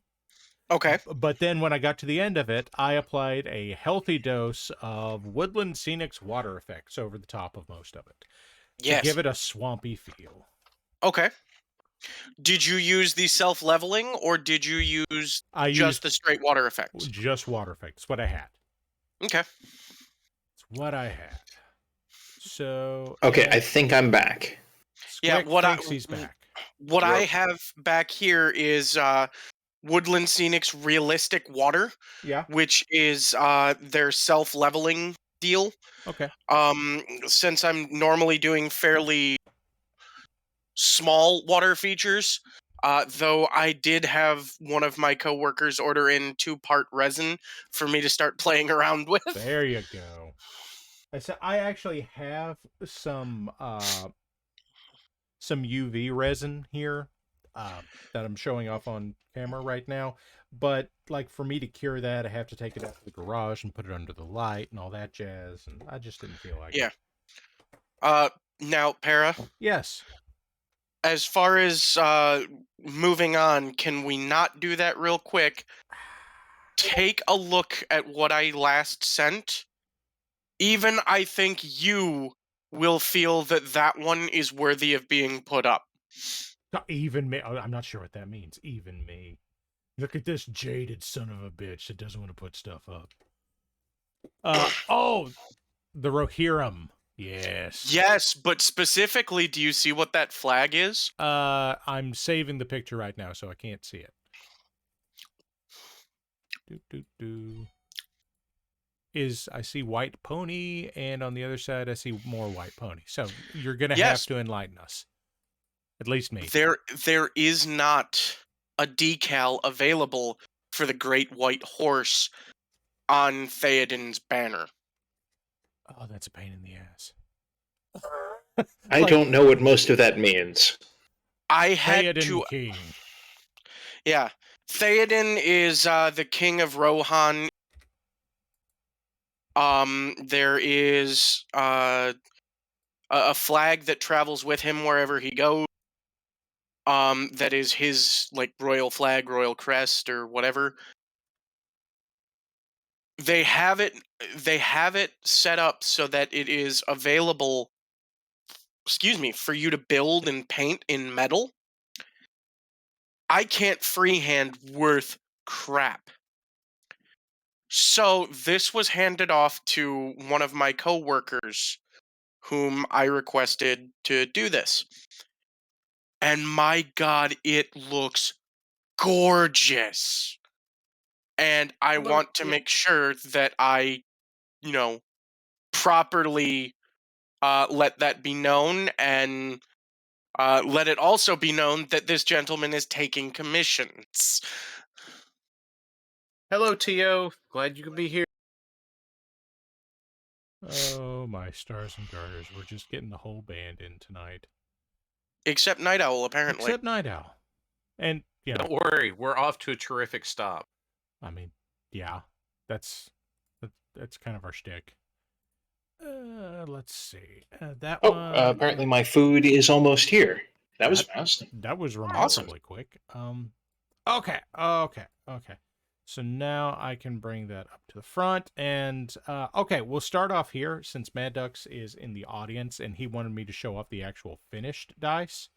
Okay. But then when I got to the end of it, I applied a healthy dose of Woodland Scenic's water effects over the top of most of it. Yes. To give it a swampy feel. Okay. Did you use the self-leveling, or did you use just the straight water effects? Just water effects. That's what I had. Okay. It's what I had. So... Okay, I think I'm back. Squic he's back. What I have back here is... Woodland Scenic's realistic water, which is their self-leveling deal. Okay. Since I'm normally doing fairly small water features, though I did have one of my coworkers order in 2-part resin for me to start playing around with. There you go. I actually have some UV resin here. That I'm showing off on camera right now, but like for me to cure that, I have to take it out to the garage and put it under the light and all that jazz, and I just didn't feel like it. Now, Para? Yes. As far as moving on, can we not do that real quick? Take a look at what I last sent. Even I think you will feel that one is worthy of being put up. Even me. I'm not sure what that means. Even me. Look at this jaded son of a bitch that doesn't want to put stuff up. The Rohirrim. Yes. Yes, but specifically, do you see what that flag is? I'm saving the picture right now, so I can't see it. I see white pony, and on the other side, I see more white pony. So you're going to have to enlighten us. At least me. There is not a decal available for the Great White Horse on Theoden's banner. Oh, that's a pain in the ass. I don't know what most of that means. I had Theoden King. Yeah. Theoden is the king of Rohan. There is a flag that travels with him wherever he goes. That is his like royal flag, royal crest, or whatever. They have it set up so that it is available, for you to build and paint in metal. I can't freehand worth crap. So this was handed off to one of my coworkers, whom I requested to do this. And my God, it looks gorgeous. And I want to make sure that I, properly let that be known, and let it also be known that this gentleman is taking commissions. Hello, T.O. Glad you could be here. Oh, my stars and garters. We're just getting the whole band in tonight. Except Night Owl, apparently. Except Night Owl. And, you know, Don't worry, we're off to a terrific stop. I mean, yeah, that's kind of our shtick. Let's see. That Oh, one. apparently my food is almost here. That was fast. That was remarkably quick. Okay. So now I can bring that up to the front, and okay, we'll start off here since MadDucks is in the audience, and he wanted me to show off the actual finished dice.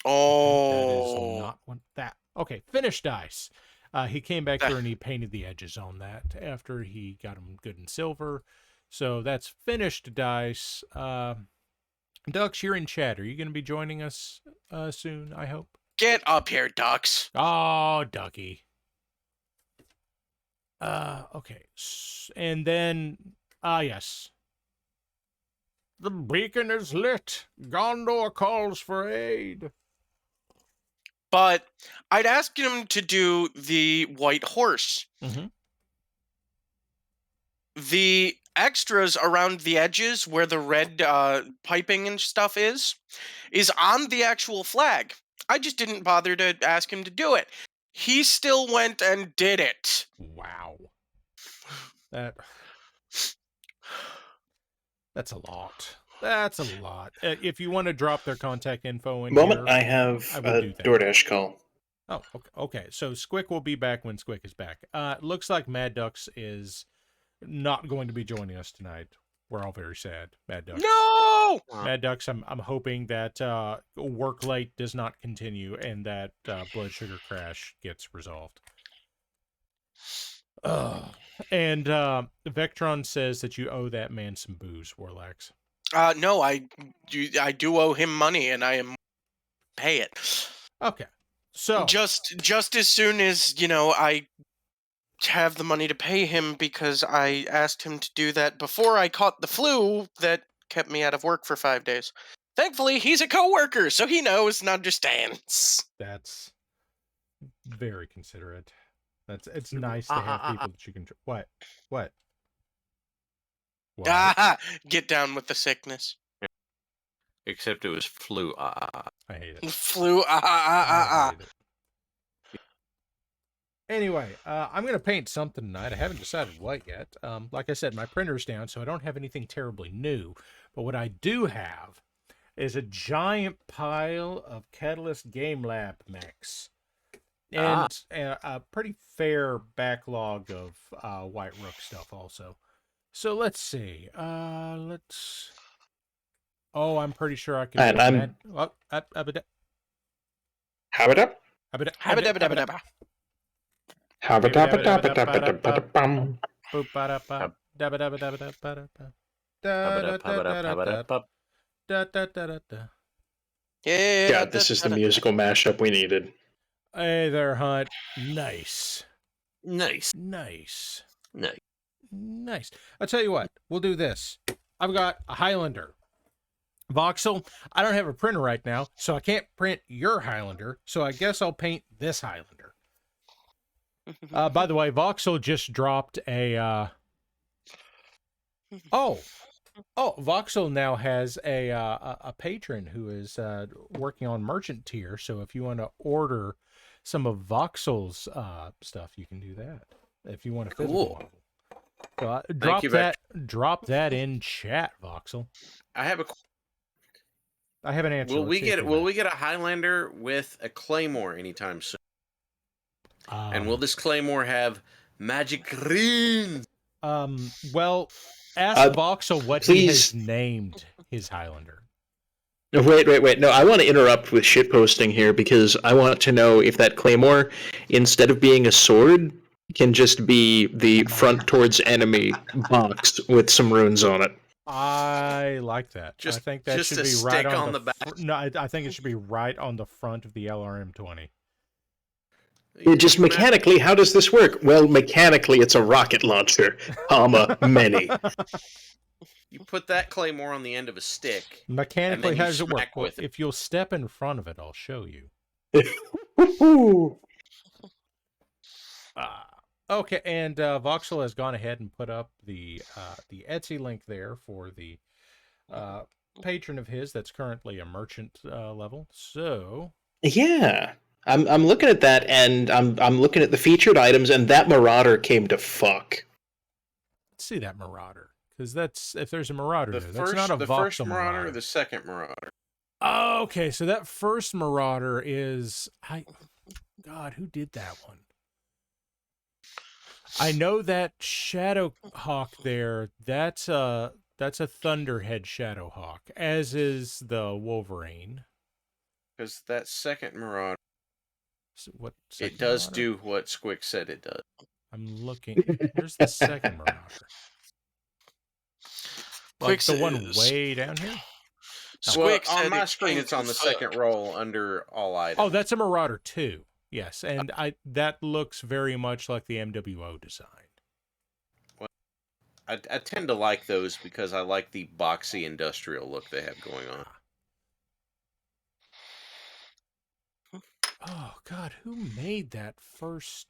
Oh. That is not one that. Okay, finished dice. He came back through and he painted the edges on that after he got them good in silver. So that's finished dice. Ducks, you're in chat. Are you going to be joining us soon, I hope? Get up here, Ducks. Oh, Ducky. Okay. And then, yes. The beacon is lit. Gondor calls for aid. But I'd ask him to do the white horse. Mm-hmm. The extras around the edges where the red piping and stuff is on the actual flag. I just didn't bother to ask him to do it. He still went and did it. Wow. That's a lot. That's a lot. If you want to drop their contact info in Moment, here, I have a DoorDash call. Oh, okay. So Squic will be back when Squic is back. Looks like MadDucks is not going to be joining us tonight. We're all very sad. MadDucks. No! MadDucks, I'm hoping that work late does not continue and that blood sugar crash gets resolved. And Vectron says that you owe that man some booze, Warlax. No, I do owe him money, and I am pay it. Okay, so just as soon as I have the money to pay him, because I asked him to do that before I caught the flu that kept me out of work for 5 days. Thankfully, he's a coworker, so he knows and understands. That's very considerate. It's nice to have people that you can. What? Get down with the sickness. Except it was flu. I hate it. Flu. I hate it. Anyway, I'm gonna paint something tonight. I haven't decided what yet. Like I said, my printer's down, so I don't have anything terribly new. But what I do have is a giant pile of Catalyst Game Lab mechs. And a pretty fair backlog of White Rook stuff also. So let's see. Oh, I'm pretty sure I can. And I'm. Habit. Yeah, this is the musical mashup we needed. Hey there, Hunt. Nice. Nice. I'll tell you what. We'll do this. I've got a Highlander. Voxel, I don't have a printer right now, so I can't print your Highlander, so I guess I'll paint this Highlander. By the way, Voxel just dropped a... Oh, Voxel now has a patron who is working on merchant tier, so if you want to order some of Voxel's stuff, you can do that. If you want a physical model. So drop that in chat, Voxel. I have an answer. Will we get a Highlander with a Claymore anytime soon? And will this Claymore have magic green? Well, ask Voxel what he has named his Highlander. Wait. No, I want to interrupt with shitposting here because I want to know if that Claymore, instead of being a sword, can just be the front towards enemy box with some runes on it. I like that. I think that should be right on the back. No, I think it should be right on the front of the LRM-20. Just mechanically, how does this work? Well, mechanically, it's a rocket launcher, many. You put that Claymore on the end of a stick. Mechanically, how does it work? Well, if you'll step in front of it, I'll show you. Okay, and Voxel has gone ahead and put up the Etsy link there for the patron of his that's currently a merchant level. So Yeah. I'm looking at that, and I'm looking at the featured items, and that Marauder came to fuck. let's see that Marauder, because that's if there's a Marauder The there, first, that's not a the voxel first Marauder, or the second Marauder. Oh, okay, so that first Marauder is God, who did that one? I know that Shadowhawk there. That's a Thunderhead Shadowhawk, as is the Wolverine. Because that second Marauder, So what? it does Marauder? do what Squic said it does. I'm looking. Where's the second Marauder? Like the one way down here? Well, Squic on said my it screen, came it's on to the fuck. second roll under all items. Oh, that's a Marauder 2. Yes, and that looks very much like the MWO design. I tend to like those because I like the boxy industrial look they have going on. Oh God, who made that first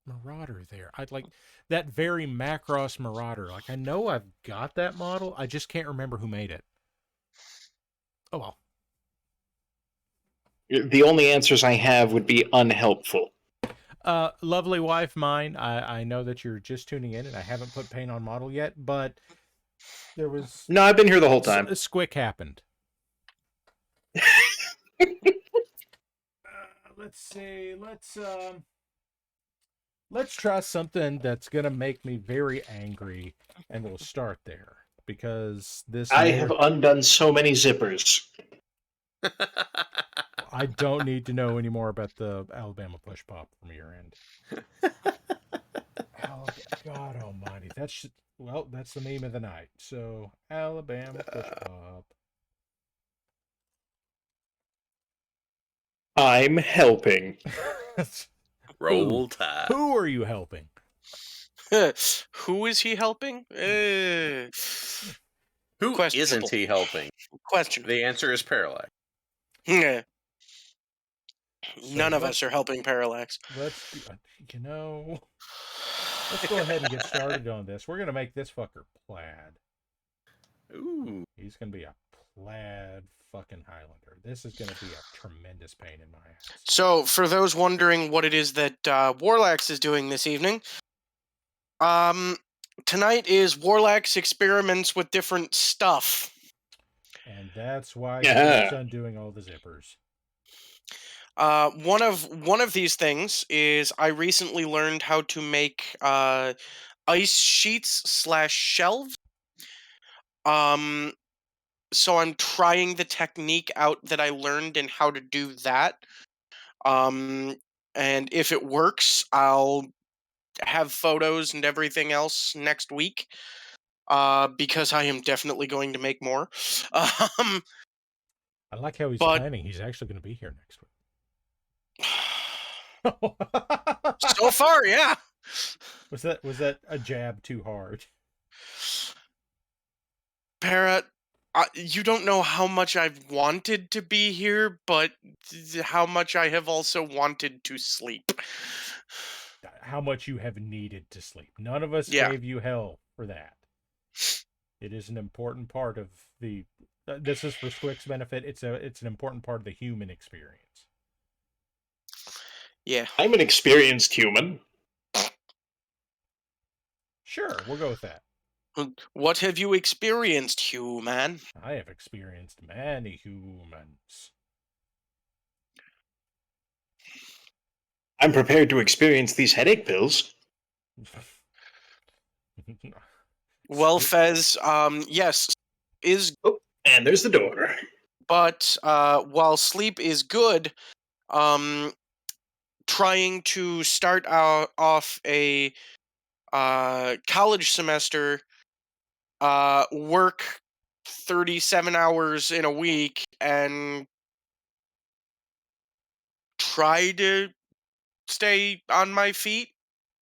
Marauder there? I'd like that very Macross Marauder. Like, I know I've got that model, I just can't remember who made it. Oh well. The only answers I have would be unhelpful. Lovely wife mine, I know that you're just tuning in and I haven't put paint on model yet, but there was No, I've been here the whole time. a Squic happened. Let's see. Let's try something that's gonna make me very angry, and we'll start there because this. I have undone so many zippers. I don't need to know any more about the Alabama push pop from your end. God Almighty, that's the meme of the night. So Alabama push pop. I'm helping. Roll Tide. Who are you helping? Who is he helping? Who questionable. isn't he helping? Questionable. The answer is Parallax. Yeah. So None of us are helping Parallax. Let's go ahead and get started on this. We're gonna make this fucker plaid. Ooh. He's gonna be a plaid fucking Highlander. This is gonna be a tremendous pain in my ass. So, for those wondering what it is that Warlax is doing this evening, tonight is Warlax experiments with different stuff. And that's why he's undoing all the zippers. One of these things is I recently learned how to make ice sheets / shelves. So I'm trying the technique out that I learned and how to do that. And if it works, I'll have photos and everything else next week. Because I am definitely going to make more. I like how he's planning. He's actually going to be here next week. So far, yeah. Was that a jab too hard? Parrot, you don't know how much I've wanted to be here, but how much I have also wanted to sleep. How much you have needed to sleep. None of us gave you hell for that. It is an important part of the... this is for Squic's benefit. It's an important part of the human experience. Yeah. I'm an experienced human. Sure, we'll go with that. What have you experienced, human? I have experienced many humans. I'm prepared to experience these headache pills. Well, Fez, yes, is... Oh, and there's the door. But while sleep is good, trying to start off a college semester, work 37 hours in a week, and try to stay on my feet,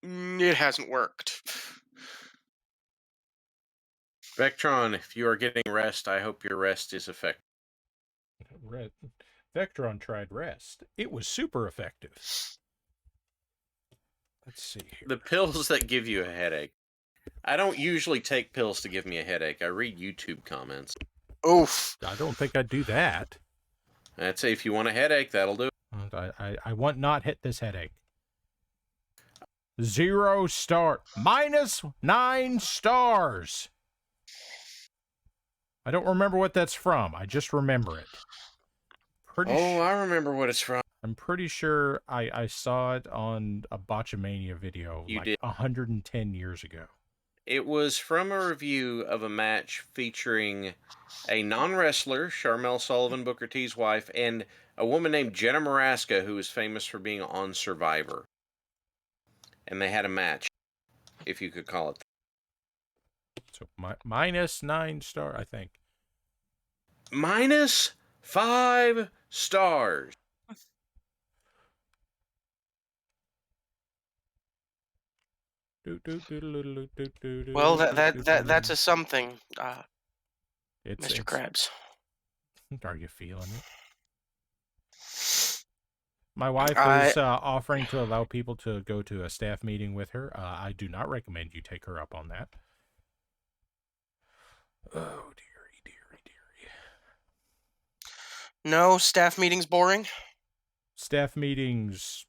it hasn't worked. Vectron, if you are getting rest, I hope your rest is effective. Vectron tried rest. It was super effective. Let's see here. The pills that give you a headache. I don't usually take pills to give me a headache. I read YouTube comments. Oof. I don't think I'd do that. I'd say if you want a headache, that'll do it. I want not hit this headache. 0 star. -9 stars. I don't remember what that's from. I just remember it. I remember what it's from. I'm pretty sure I saw it on a Botchamania video You like did. 110 years ago. It was from a review of a match featuring a non-wrestler, Sharmell Sullivan, Booker T's wife, and a woman named Jenna Maraska, who is famous for being on Survivor. And they had a match, if you could call it that. So -9 star, I think. -5 stars. Well, that's a something, It's Mr. Krabs. Are you feeling it? My wife is offering to allow people to go to a staff meeting with her. I do not recommend you take her up on that. Oh, dearie. No, staff meeting's boring. Staff meetings,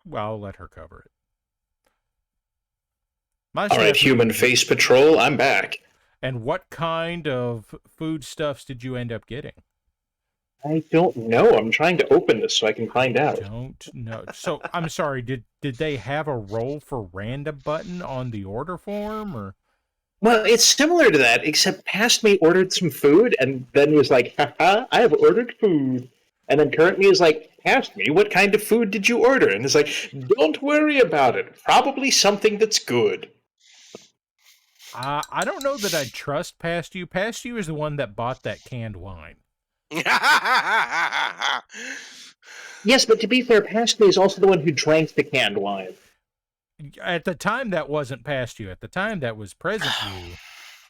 well, I'll let her cover it. All right, Human Face Patrol, I'm back. And what kind of foodstuffs did you end up getting? I don't know. I'm trying to open this so I can find out. Don't know. So, I'm sorry, did they have a roll for random button on the order form, or? Well, it's similar to that, except Past Me ordered some food and then was like, haha, I have ordered food. And then Current Me is like, Past Me, what kind of food did you order? And it's like, don't worry about it. Probably something that's good. I don't know that I'd trust Past You. Past You is the one that bought that canned wine. Yes, but to be fair, Past Me is also the one who drank the canned wine. At the time, that wasn't Past You. At the time, that was Present You.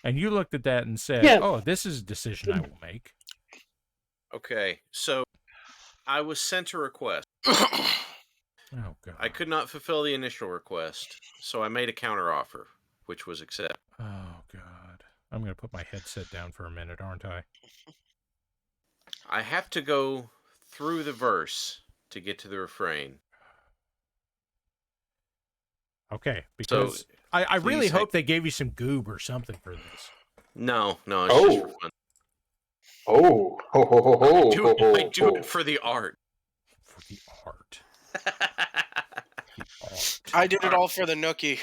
And you looked at that and said, oh, this is a decision I will make. Okay, so I was sent a request. Oh, God. I could not fulfill the initial request, so I made a counteroffer, which was accepted. Oh, God. I'm going to put my headset down for a minute, aren't I? I have to go through the verse to get to the refrain. Okay, because so, I really hope they gave you some goob or something for this. No, it's just for fun. I do it for the art. For the art. I did it all for the nookie.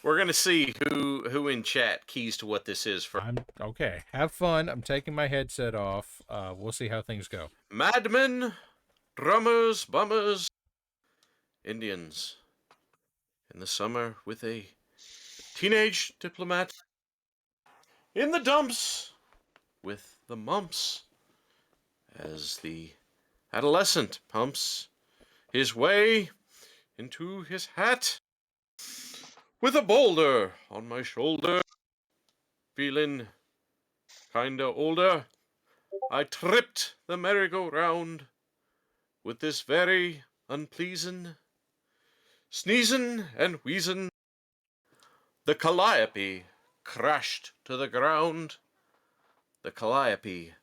We're going to see who in chat keys to what this is for. Okay, have fun. I'm taking my headset off. We'll see how things go. Madmen, drummers, bummers, Indians. In the summer with a teenage diplomat. In the dumps with the mumps. As the adolescent pumps his way into his hat. With a boulder on my shoulder. Feeling kinda older. I tripped the merry-go-round. With this very unpleasing sneezing and wheezing, the calliope crashed to the ground. The calliope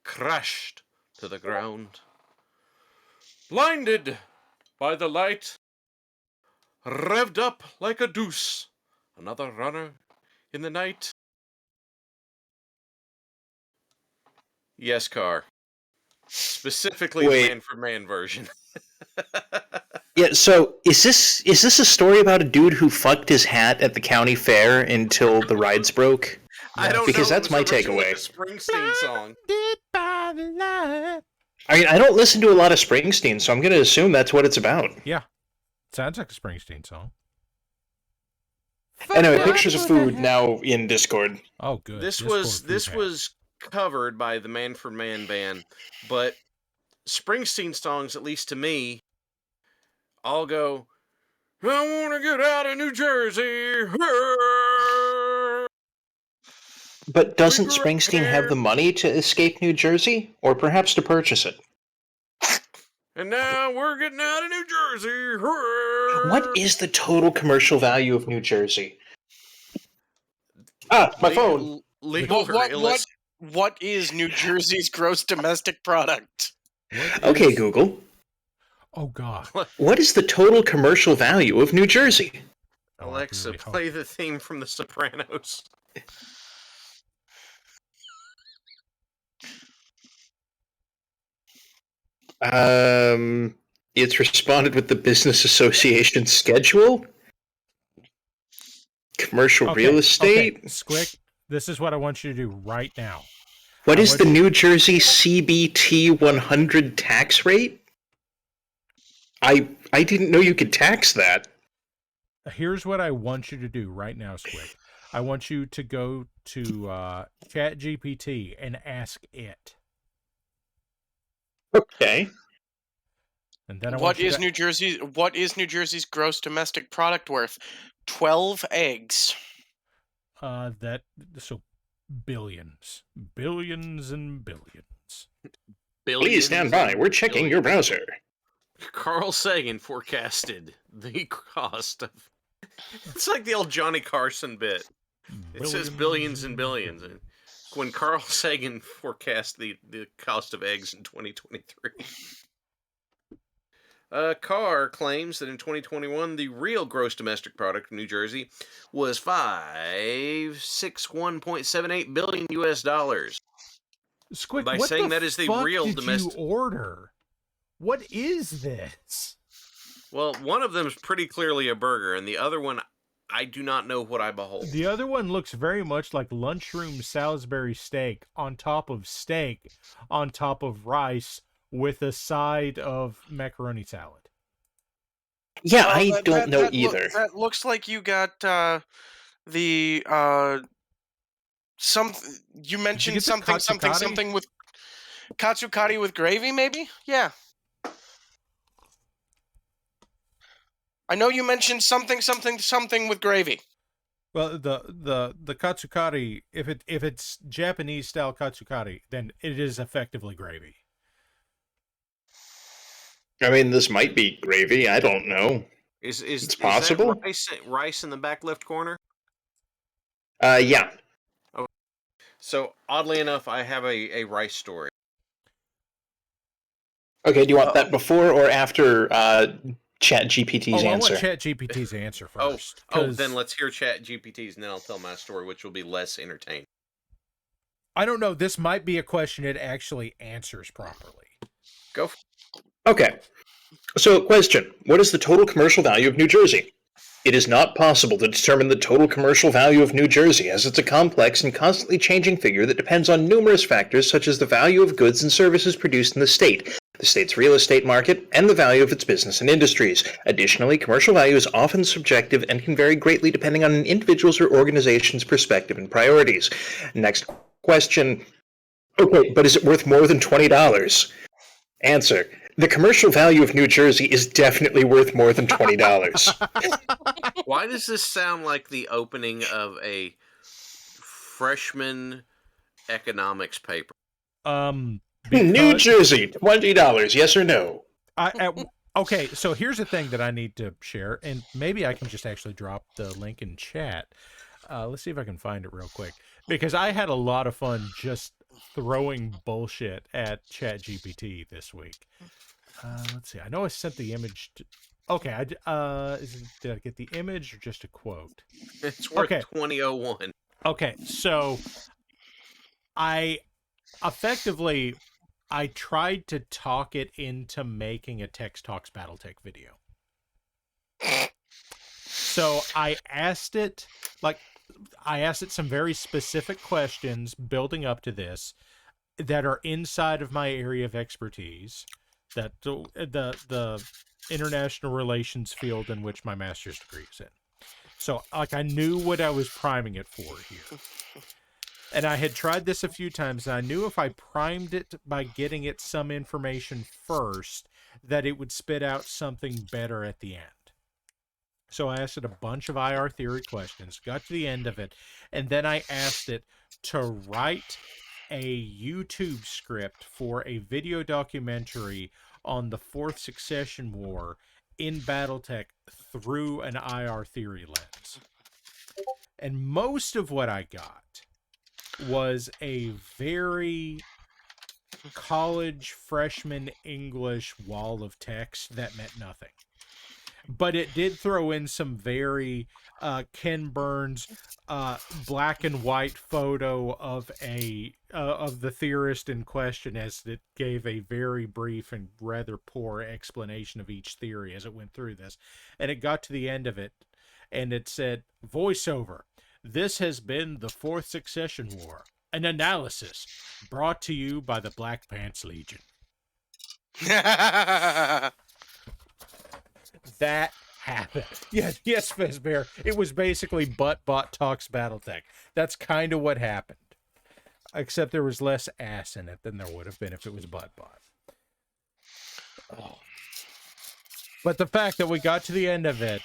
crashed to the ground. Blinded by the light, revved up like a deuce, another runner in the night. Yes, Car. Specifically the man-for-man version. Yeah, so is this a story about a dude who fucked his hat at the county fair until the rides broke? I don't know. Because that's my takeaway. A Springsteen song. I mean, I don't listen to a lot of Springsteen, so I'm going to assume that's what it's about. Yeah, sounds like a Springsteen song. Anyway, pictures of food now in Discord. Oh, good. This was covered by the Man for Man band, but Springsteen songs, at least to me, all go, I want to get out of New Jersey. But doesn't Springsteen have the money to escape New Jersey? Or perhaps to purchase it? And now we're getting out of New Jersey. What is the total commercial value of New Jersey? Ah, my phone. Legal or illicit? What is New Jersey's gross domestic product? Okay, Google. Oh, God. What is the total commercial value of New Jersey? Alexa, play the theme from The Sopranos. It's responded with the Business Association schedule. Commercial real estate. Okay, Squic, this is what I want you to do right now. What is the New Jersey CBT 100 tax rate? I didn't know you could tax that. Here's what I want you to do right now, Squic. I want you to go to ChatGPT and ask it. Okay. And then What is New Jersey's gross domestic product worth? 12 eggs. So billions and billions. Please stand by. We're checking your browser. Carl Sagan forecasted the cost of... It's like the old Johnny Carson bit. It says billions and billions. When Carl Sagan forecast the cost of eggs in 2023. Carr claims that in 2021, the real gross domestic product of New Jersey was $561.78 billion US dollars. Squic, by what saying the that is the fuck real did domestic. You order? What is this? Well, one of them is pretty clearly a burger, and the other one, I do not know what I behold. The other one looks very much like lunchroom Salisbury steak on top of rice with a side of macaroni salad. Yeah, I don't know either. That looks like you got you mentioned something with katsukari with gravy, maybe? Yeah. I know you mentioned something with gravy. Well, the katsukari, if it's Japanese style katsukari, then it is effectively gravy. I mean, this might be gravy. I don't know. It's possible? That rice in the back left corner? Yeah. Okay. So, oddly enough, I have a rice story. Okay, do you want that before or after ChatGPT's answer? I want ChatGPT's answer first. Then let's hear ChatGPT's, and then I'll tell my story, which will be less entertaining. I don't know. This might be a question it actually answers properly. Go. Okay. So, question. What is the total commercial value of New Jersey? It is not possible to determine the total commercial value of New Jersey, as it's a complex and constantly changing figure that depends on numerous factors such as the value of goods and services produced in the state's real estate market, and the value of its business and industries. Additionally, commercial value is often subjective and can vary greatly depending on an individual's or organization's perspective and priorities. Next question. Okay, but is it worth more than $20? Answer. The commercial value of New Jersey is definitely worth more than $20. Why does this sound like the opening of a freshman economics paper? New Jersey, $20, yes or no? Okay, so here's the thing that I need to share, and maybe I can just actually drop the link in chat. Let's see if I can find it real quick, because I had a lot of fun just throwing bullshit at ChatGPT this week. Let's see. I know I sent the image to... Okay, did I get the image or just a quote? It's worth $20.01. Okay, so I tried to talk it into making a Text Talks Battletech video. So I asked it some very specific questions building up to this that are inside of my area of expertise, that the international relations field in which my master's degree is in. So I knew what I was priming it for here. And I had tried this a few times, and I knew if I primed it by getting it some information first, that it would spit out something better at the end. So I asked it a bunch of IR theory questions, got to the end of it, and then I asked it to write a YouTube script for a video documentary on the Fourth Succession War in Battletech through an IR theory lens. And most of what I got was a very college freshman English wall of text that meant nothing. But it did throw in some very Ken Burns black and white photo of the theorist in question, as it gave a very brief and rather poor explanation of each theory as it went through this. And it got to the end of it, and it said, voiceover, this has been the Fourth Succession War, an analysis brought to you by the Black Pants Legion. That happened. Yes, Fizbear. It was basically Buttbot Talks Battletech. That's kind of what happened. Except there was less ass in it than there would have been if it was Buttbot. Oh. But the fact that we got to the end of it,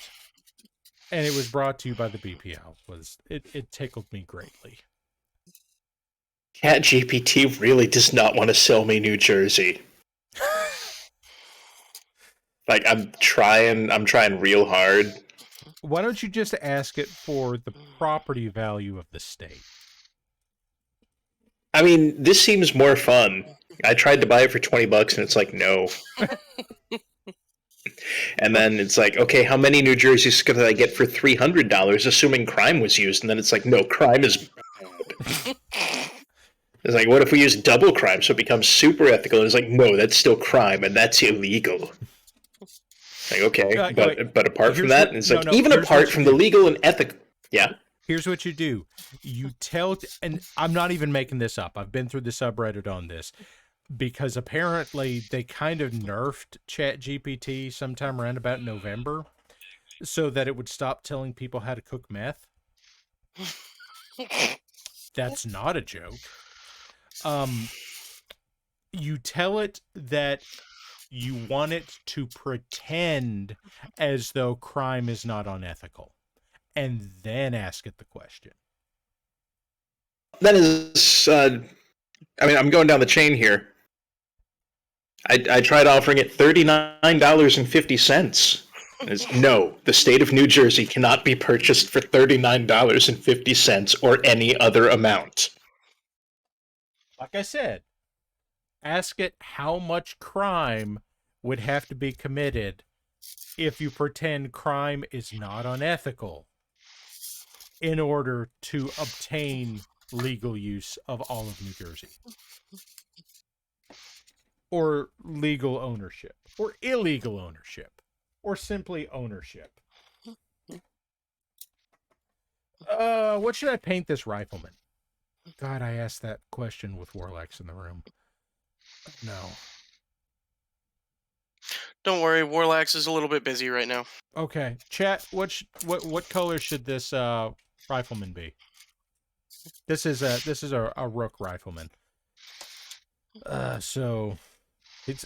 and it was brought to you by the BPL, it tickled me greatly. ChatGPT really does not want to sell me New Jersey. Like, I'm trying real hard. Why don't you just ask it for the property value of the state? I mean, this seems more fun. I tried to buy it for $20 and it's like, no. And then it's like, okay, how many New Jerseys could I get for $300, assuming crime was used? And then it's like, no, crime is bad. It's like, what if we use double crime so it becomes super ethical? And it's like, no, that's still crime and that's illegal. Like, okay, but apart from that, it's like, even apart from the legal and ethical, yeah. Here's what you do. You tell, and I'm not even making this up. I've been through the subreddit on this, because apparently they kind of nerfed ChatGPT sometime around about November so that it would stop telling people how to cook meth. That's not a joke. You tell it that you want it to pretend as though crime is not unethical, and then ask it the question. That is, I mean, I'm going down the chain here. I tried offering it $39.50. No, the state of New Jersey cannot be purchased for $39.50 or any other amount. Like I said, ask it how much crime would have to be committed if you pretend crime is not unethical in order to obtain legal use of all of New Jersey. Or legal ownership. Or illegal ownership. Or simply ownership. What should I paint this rifleman? God, I asked that question with Warlax in the room. No. Don't worry, Warlax is a little bit busy right now. Okay, chat. What color should this rifleman be? This is a rook rifleman. So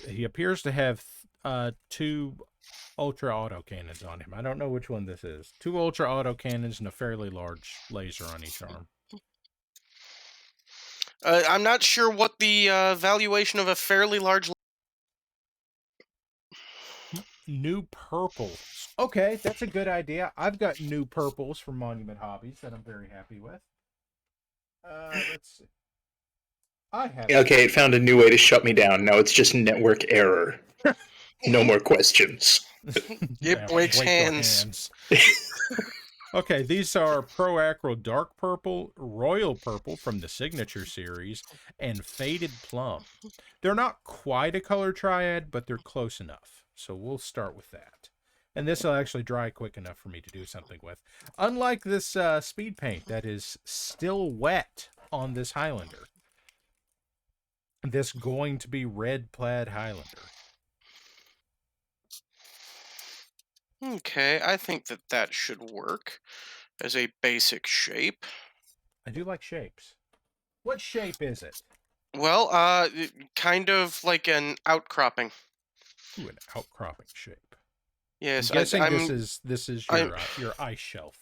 he appears to have 2 ultra auto cannons on him. I don't know which one this is. 2 ultra auto cannons and a fairly large laser on each arm. I'm not sure what the valuation of a fairly large... New purples. Okay, that's a good idea. I've got new purples from Monument Hobbies that I'm very happy with. Let's see. Okay, it found a new way to shut me down. Now it's just network error. No more questions. It breaks hands. Okay, these are Pro Acro Dark Purple, Royal Purple from the Signature Series, and Faded Plum. They're not quite a color triad, but they're close enough. So we'll start with that. And this will actually dry quick enough for me to do something with. Unlike this speed paint that is still wet on this Highlander. This going to be red plaid Highlander. Okay, I think that should work as a basic shape. I do like shapes. What shape is it? Well, kind of like an outcropping. Ooh, an outcropping shape. Yes, I'm guessing this is your ice shelf.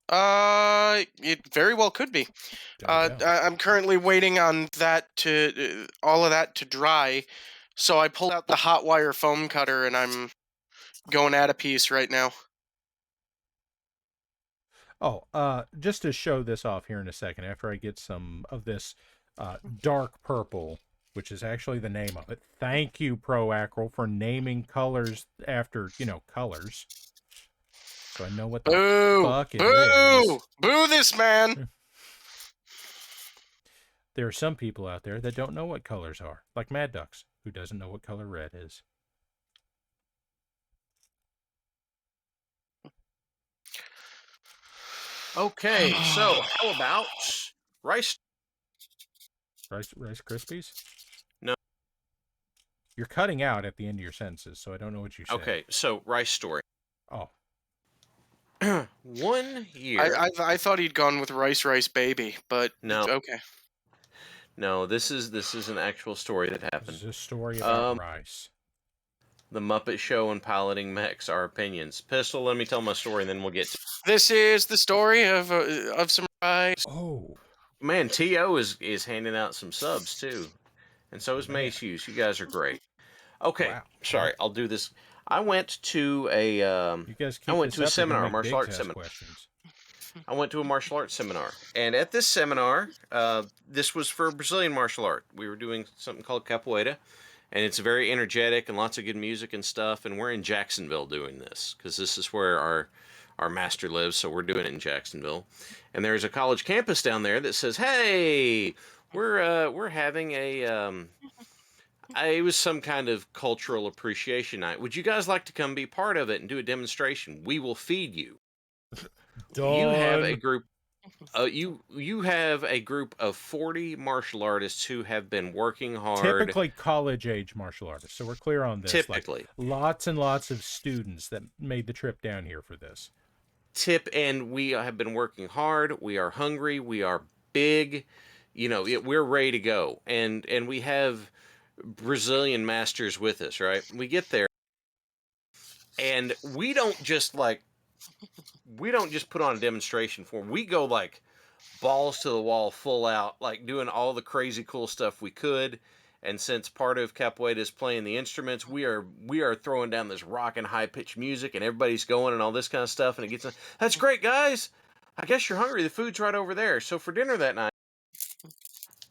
It very well could be. I'm currently waiting on that to all of that to dry, so I pulled out the hot wire foam cutter and I'm going at a piece right now. Just to show this off here in a second, after I get some of this dark purple, which is actually the name of it. Thank you, ProAcryl, for naming colors after, colors. So I know what the fuck it is. Boo this man! There are some people out there that don't know what colors are, like MadDucks, who doesn't know what color red is. Okay, so how about Rice Krispies? No. You're cutting out at the end of your sentences, so I don't know what you said. Okay, so Rice Story. Oh. 1 year. I thought he'd gone with Rice Baby, but no. Okay. No, this is an actual story that happened. This is a story about rice. The Muppet Show and piloting mechs. Our opinions. Pistol, let me tell my story, and then we'll get to. This is the story of some rice. Oh. Man, T.O. is handing out some subs, too. And so is Mace Hughes. You guys are great. Okay, wow. Sorry, I'll do this. I went to a seminar, martial arts seminar. Questions. I went to a martial arts seminar. And at this seminar, this was for Brazilian martial art. We were doing something called capoeira. And it's very energetic and lots of good music and stuff. And we're in Jacksonville doing this because this is where our master lives. So we're doing it in Jacksonville. And there's a college campus down there that says, "Hey, we're having it was some kind of cultural appreciation night. Would you guys like to come be part of it and do a demonstration? We will feed you." Done. You have a group. You have a group of 40 martial artists who have been working hard. Typically college-age martial artists, so we're clear on this. Typically. Lots and lots of students that made the trip down here for this. And we have been working hard. We are hungry. We are big. We're ready to go. And we have Brazilian masters with us, right? We get there, and we don't just put on a demonstration for them. We go like balls to the wall, full out, like doing all the crazy cool stuff we could. And since part of capoeira is playing the instruments, we are throwing down this rockin' high pitched music, and everybody's going and all this kind of stuff. And it gets, that's great, guys. I guess you're hungry. The food's right over there. So for dinner that night,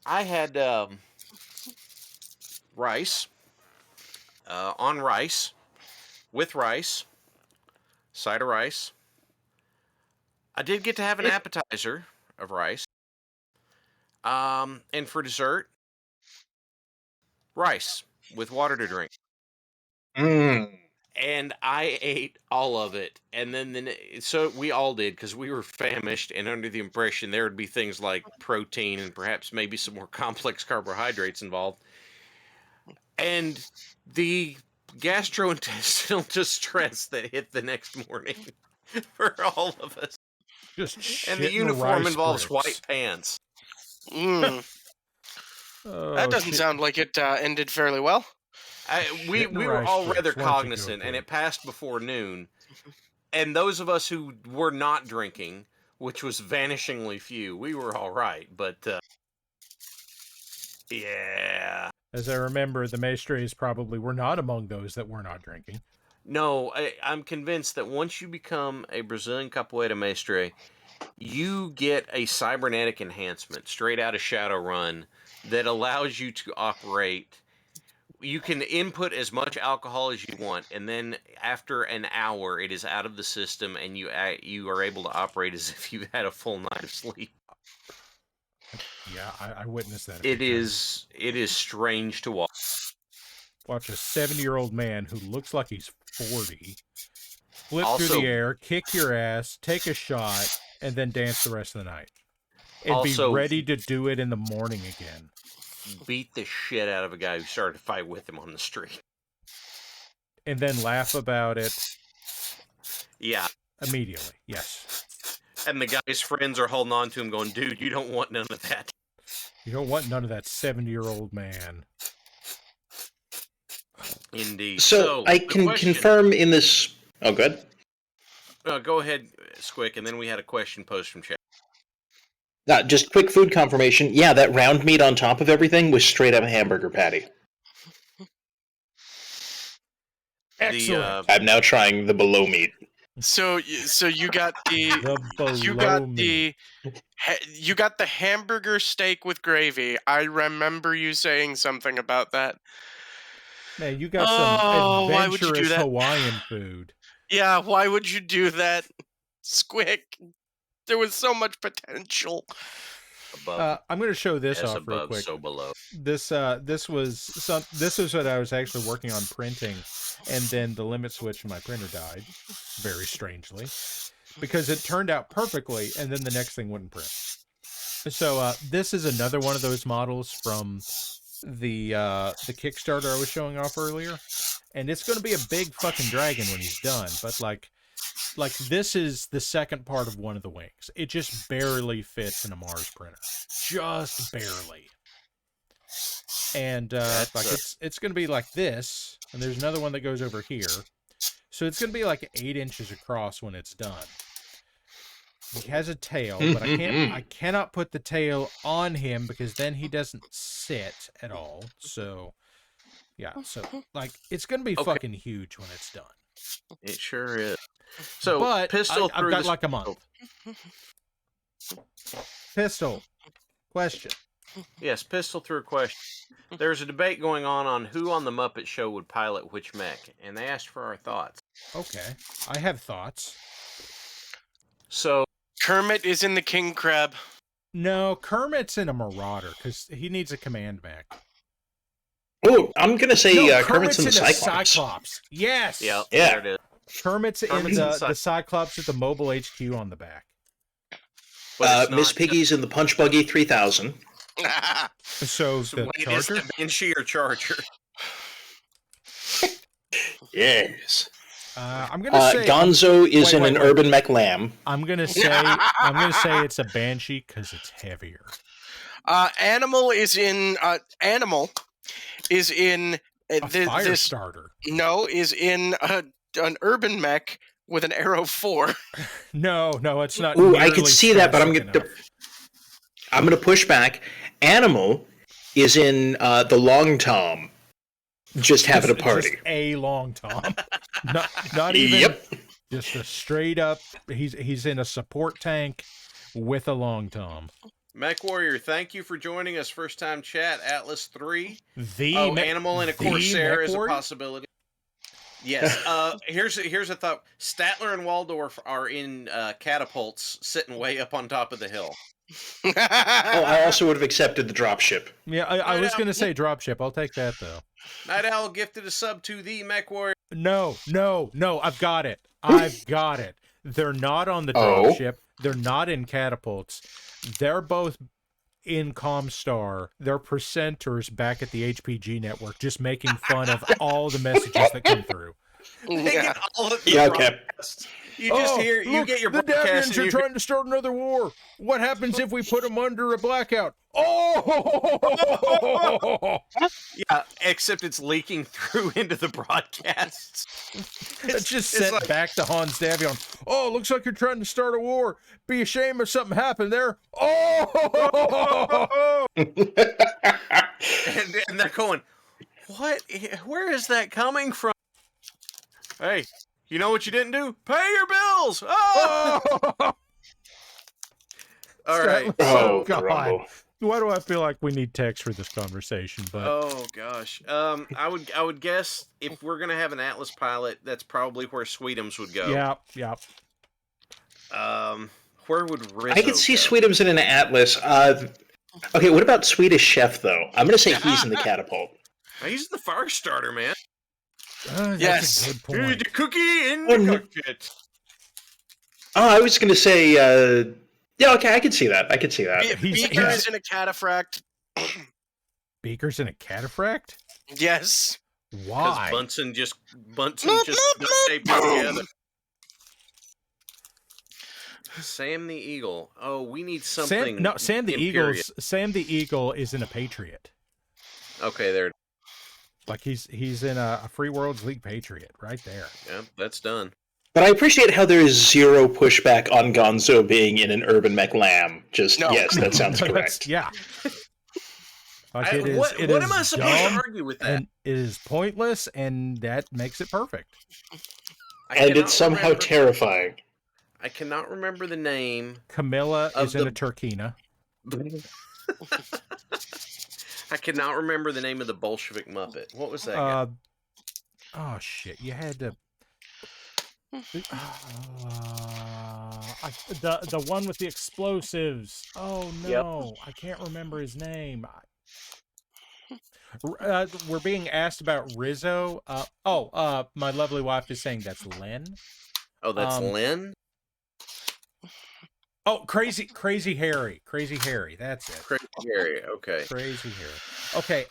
I had rice, on rice, with rice, side of rice. I did get to have an appetizer of rice. And for dessert, rice with water to drink. And I ate all of it. And then so we all did, because we were famished and under the impression there would be things like protein and perhaps maybe some more complex carbohydrates involved. And the gastrointestinal distress that hit the next morning for all of us. And the uniform involves white pants. That doesn't sound like it ended fairly well. We were all rather cognizant, and it passed before noon. And those of us who were not drinking, which was vanishingly few, we were all right. But, yeah. As I remember, the maestres probably were not among those that were not drinking. No, I'm convinced that once you become a Brazilian capoeira mestre, you get a cybernetic enhancement straight out of Shadowrun that allows you to operate. You can input as much alcohol as you want, and then after an hour, it is out of the system, and you are able to operate as if you had a full night of sleep. Yeah, I witnessed that. It is strange to watch. Watch a 70-year-old man who looks like he's 40 flip through the air, kick your ass, take a shot, and then dance the rest of the night. And be ready to do it in the morning again. Beat the shit out of a guy who started to fight with him on the street. And then laugh about it. Yeah. Immediately, yes. And the guy's friends are holding on to him going, "Dude, you don't want none of that. You don't want none of that 70-year-old man." Indeed. So I can confirm in this... Oh, good. Go ahead, Squic, and then we had a question posed from chat. Just quick food confirmation. Yeah, that round meat on top of everything was straight up a hamburger patty. Excellent. I'm now trying the below meat. So you got you got the hamburger steak with gravy. I remember you saying something about that. Man, you got some why would you do adventurous that? Hawaiian food. Yeah, why would you do that, Squic? There was so much potential. I'm going to show this Yes, off real above, quick. so below. This was what I was actually working on printing, and then the limit switch in my printer died, very strangely, because it turned out perfectly, and then the next thing wouldn't print. So this is another one of those models from the Kickstarter I was showing off earlier, and it's going to be a big fucking dragon when he's done. But like this is the second part of one of the wings. It just barely fits in a Mars printer, just barely. And it's going to be like this, and there's another one that goes over here. So it's going to be like 8 inches across when it's done. He has a tail, but I cannot put the tail on him because then he doesn't sit at all. So yeah, so like it's going to be fucking huge when it's done. It sure is. So, but Pistol, I've got like a month. Pistol, question. Yes, Pistol threw a question. There's a debate going on who on the Muppet Show would pilot which mech, and they asked for our thoughts. Okay, I have thoughts. So Kermit is in the King Crab. No, Kermit's in a Marauder because he needs a command mech. Oh, I'm gonna say No, Kermit's in the Cyclops. Cyclops. Yes. Yeah. Yeah. There it is. Kermit's in the Cyclops with the mobile HQ on the back. Miss Piggy's in the Punch Buggy 3000. So the wait, Charger? is Da Vinci or Charger? Yes. I'm gonna say Gonzo is wait, in an Urban Mech Lamb. I'm gonna say it's a Banshee because it's heavier. Animal is in A fire starter. No, is in an urban mech with an Arrow 4. No, it's not. Ooh, I could see that, but I'm gonna push back. Animal is in the Long Tom. Just having a party. Just a Long Tom. not even. Yep. Just a straight up. He's in a support tank with a Long Tom. Mech Warrior, thank you for joining us. First time chat, Atlas 3. Animal and a Corsair is a possibility. Yes. Here's a thought. Statler and Waldorf are in catapults sitting way up on top of the hill. I also would have accepted the dropship. Yeah, I was going to say dropship. I'll take that, though. Night Owl gifted a sub to the Mech Warrior. No. I've got it. They're not on the dropship. They're not in catapults. They're both in Comstar. They're presenters back at the HPG network, just making fun of all the messages that come through. Yeah. Okay. You just hear, you get your the broadcast. Davians are trying to start another war. What happens if we put them under a blackout? Oh! Yeah, except it's leaking through into the broadcasts. It's just sent back to Hans Davion. Oh, looks like you're trying to start a war. Be a shame if something happened there. Oh! and they're going, what? Where is that coming from? Hey, you know what you didn't do? Pay your bills! Oh! All right. Oh, God. Grumble. Why do I feel like we need text for this conversation? But oh gosh, I would guess if we're gonna have an Atlas pilot, that's probably where Sweetums would go. Yeah. Where would Rizzo I could see go? Sweetums in an Atlas. Okay, what about Swedish Chef, though? I'm going to say he's in the catapult. He's the fire starter, man. that's Yes. a good point. The cookie in the cockpit. Oh, I was going to say, yeah, okay, I could see that. Beaker is in a cataphract. Beaker's in a cataphract? Yes. Why? Because Bunsen just duct taped it together. Sam the Eagle. Oh, we need something. Sam the Imperial. Sam the Eagle is in a Patriot. Okay, there. Like he's in a Free Worlds League Patriot right there. Yeah, that's done. But I appreciate how there is zero pushback on Gonzo being in an Urban Mech Lamb. Just, yes, that sounds correct. Yeah. Like What am I supposed to argue with that? And it is pointless, and that makes it perfect. And it's somehow terrifying. I cannot remember the name. Camilla is in a Turkina. I cannot remember the name of the Bolshevik Muppet. What was that guy? Oh, shit. You had to... the one with the explosives. Oh, no. Yep. I can't remember his name. We're being asked about Rizzo. My lovely wife is saying that's Len. Oh, that's Len? Oh, Crazy Harry. Crazy Harry. That's it. Crazy Harry. Okay. Crazy Harry. Okay.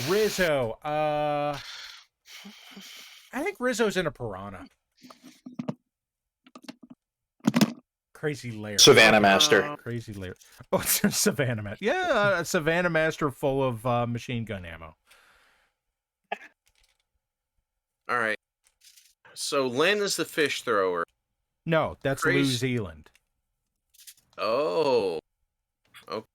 Rizzo. I think Rizzo's in a piranha. Crazy Larry. Savannah Master. Crazy Larry. Oh, it's a Savannah Master. Yeah, a Savannah Master full of machine gun ammo. All right. So Len is the fish thrower. No, that's New Zealand. Oh. Okay.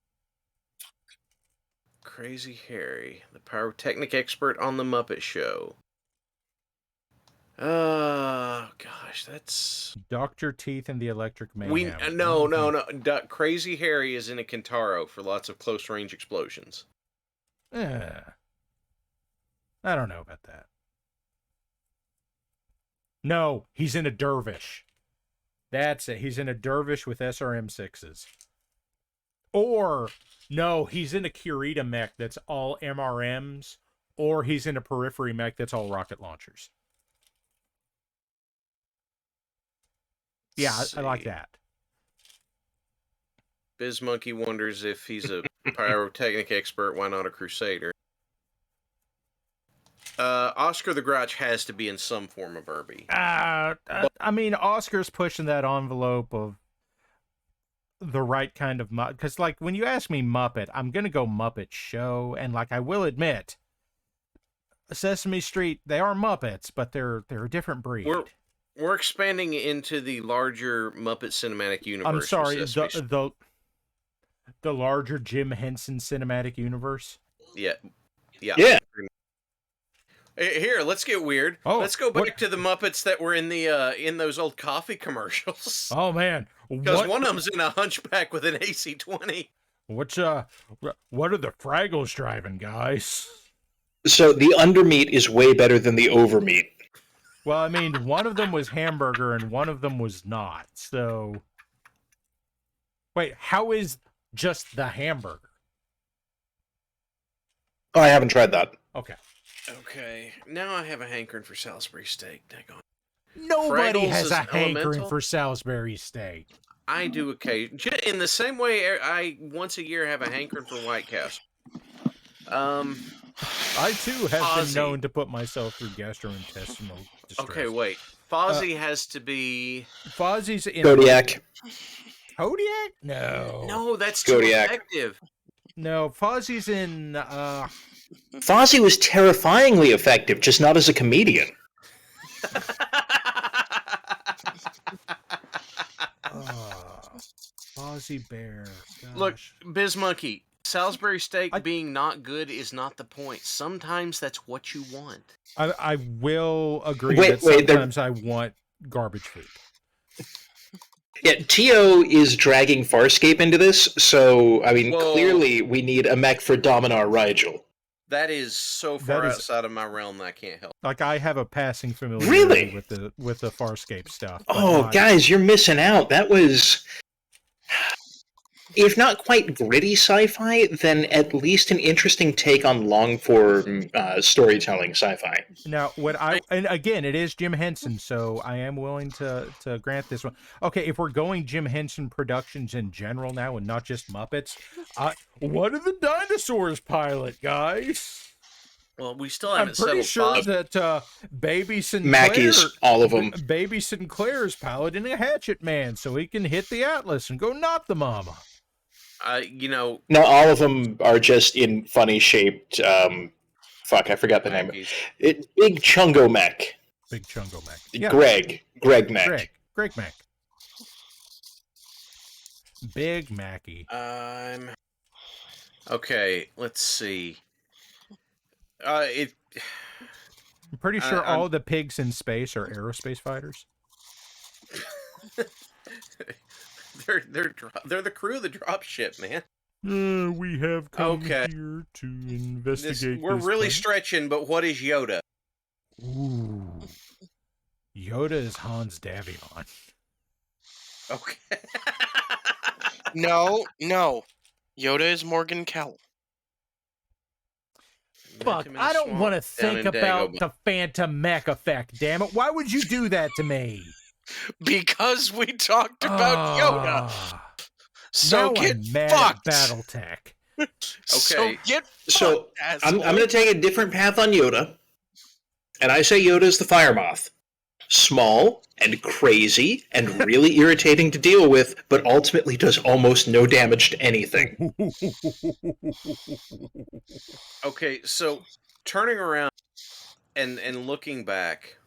Crazy Harry, the pyrotechnic expert on the Muppet Show. Gosh, that's Dr. Teeth and the Electric Man. No. Crazy Harry is in a Kintaro for lots of close range explosions. I don't know about that. No, he's in a dervish. That's it. He's in a dervish with SRM6s. Or, no, he's in a Kurita mech that's all MRMs. Or he's in a periphery mech that's all rocket launchers. Yeah, I like that. BizMonkey wonders if he's a pyrotechnic expert, why not a crusader? Oscar the Grouch has to be in some form of Herbie. I mean, Oscar's pushing that envelope of the right kind of Muppet. Because, like, when you ask me Muppet, I'm going to go Muppet Show. And, like, I will admit, Sesame Street, they are Muppets, but they're a different breed. We're expanding into the larger Muppet Cinematic Universe. I'm sorry, the larger Jim Henson Cinematic Universe? Yeah. Yeah. Here, let's get weird. Oh, let's go back to the Muppets that were in the in those old coffee commercials. Oh man, because one of them's in a hunchback with an AC-20. What are the Fraggles driving, guys? So the undermeat is way better than the overmeat. Well, I mean, one of them was hamburger and one of them was not. So, wait, how is just the hamburger? Oh, I haven't tried that. Okay, now I have a hankering for Salisbury steak. Daggone. Nobody Fraggles has a hankering elemental? for Salisbury steak. I do occasionally. In the same way, I once a year have a hankering for White Castle. I too have been known to put myself through gastrointestinal distress. Okay, wait. Fozzie has to be. Fozzie's in Kodiak. Kodiak? No, that's Kodiak. too effective. No, Fozzie's in. Fozzie was terrifyingly effective, just not as a comedian. Fozzie Bear. Gosh. Look, BizMonkey, Salisbury steak being not good is not the point. Sometimes that's what you want. I will agree that sometimes I want garbage food. Yeah, T.O. is dragging Farscape into this, so, I mean, clearly we need a mech for Dominar Rigel. That is so far outside of my realm that I can't help. Like, I have a passing familiarity with the Farscape stuff. Oh, guys, you're missing out. That was, if not quite gritty sci-fi, then at least an interesting take on long-form storytelling sci-fi. Now, and again, it is Jim Henson, so I am willing to grant this one. Okay, if we're going Jim Henson Productions in general now and not just Muppets, what are the dinosaurs pilot, guys? Well, we still haven't I'm pretty sure that Baby Sinclair... Mackey's, all of them. Baby Sinclair's piloting a Hatchet Man so he can hit the Atlas and go knock the mama. No, all of them are just in funny shaped. Fuck, I forgot the name. Big Chungo Mech. Big Chungo Mech. Yeah. Greg Mech. Greg Mech. Big Mackie. Okay, let's see. I'm pretty sure all the pigs in space are aerospace fighters. they're the crew of the dropship, man. We have come here to investigate. We're really stretching, but what is Yoda? Ooh. Yoda is Hans Davion. Okay. No. Yoda is Morgan Kell. Fuck, I don't want to think about the Phantom Mech effect, damn it. Why would you do that to me? Because we talked about Yoda. So now get I'm mad fucked. At Battletech. Okay. So get fucked, So I'm asshole. going to take a different path on Yoda, and I say Yoda is the fire moth. Small and crazy and really irritating to deal with, but ultimately does almost no damage to anything. Okay, so turning around and looking back,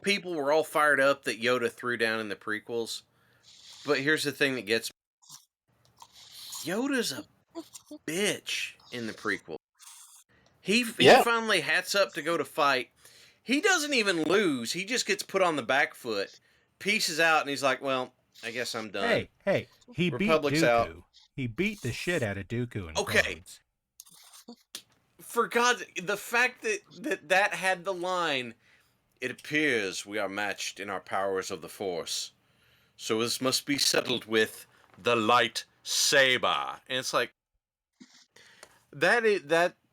people were all fired up that Yoda threw down in the prequels, but here's the thing that gets me. Yoda's a bitch in the prequel. He finally hats up to go to fight. He doesn't even lose. He just gets put on the back foot, pieces out, and he's like, well, I guess I'm done. Hey, he Republic's beat Dooku. out. He beat the shit out of Dooku in Okay. Clones. For God, the fact that had the line, it appears we are matched in our powers of the Force. So this must be settled with the lightsaber. And it's like,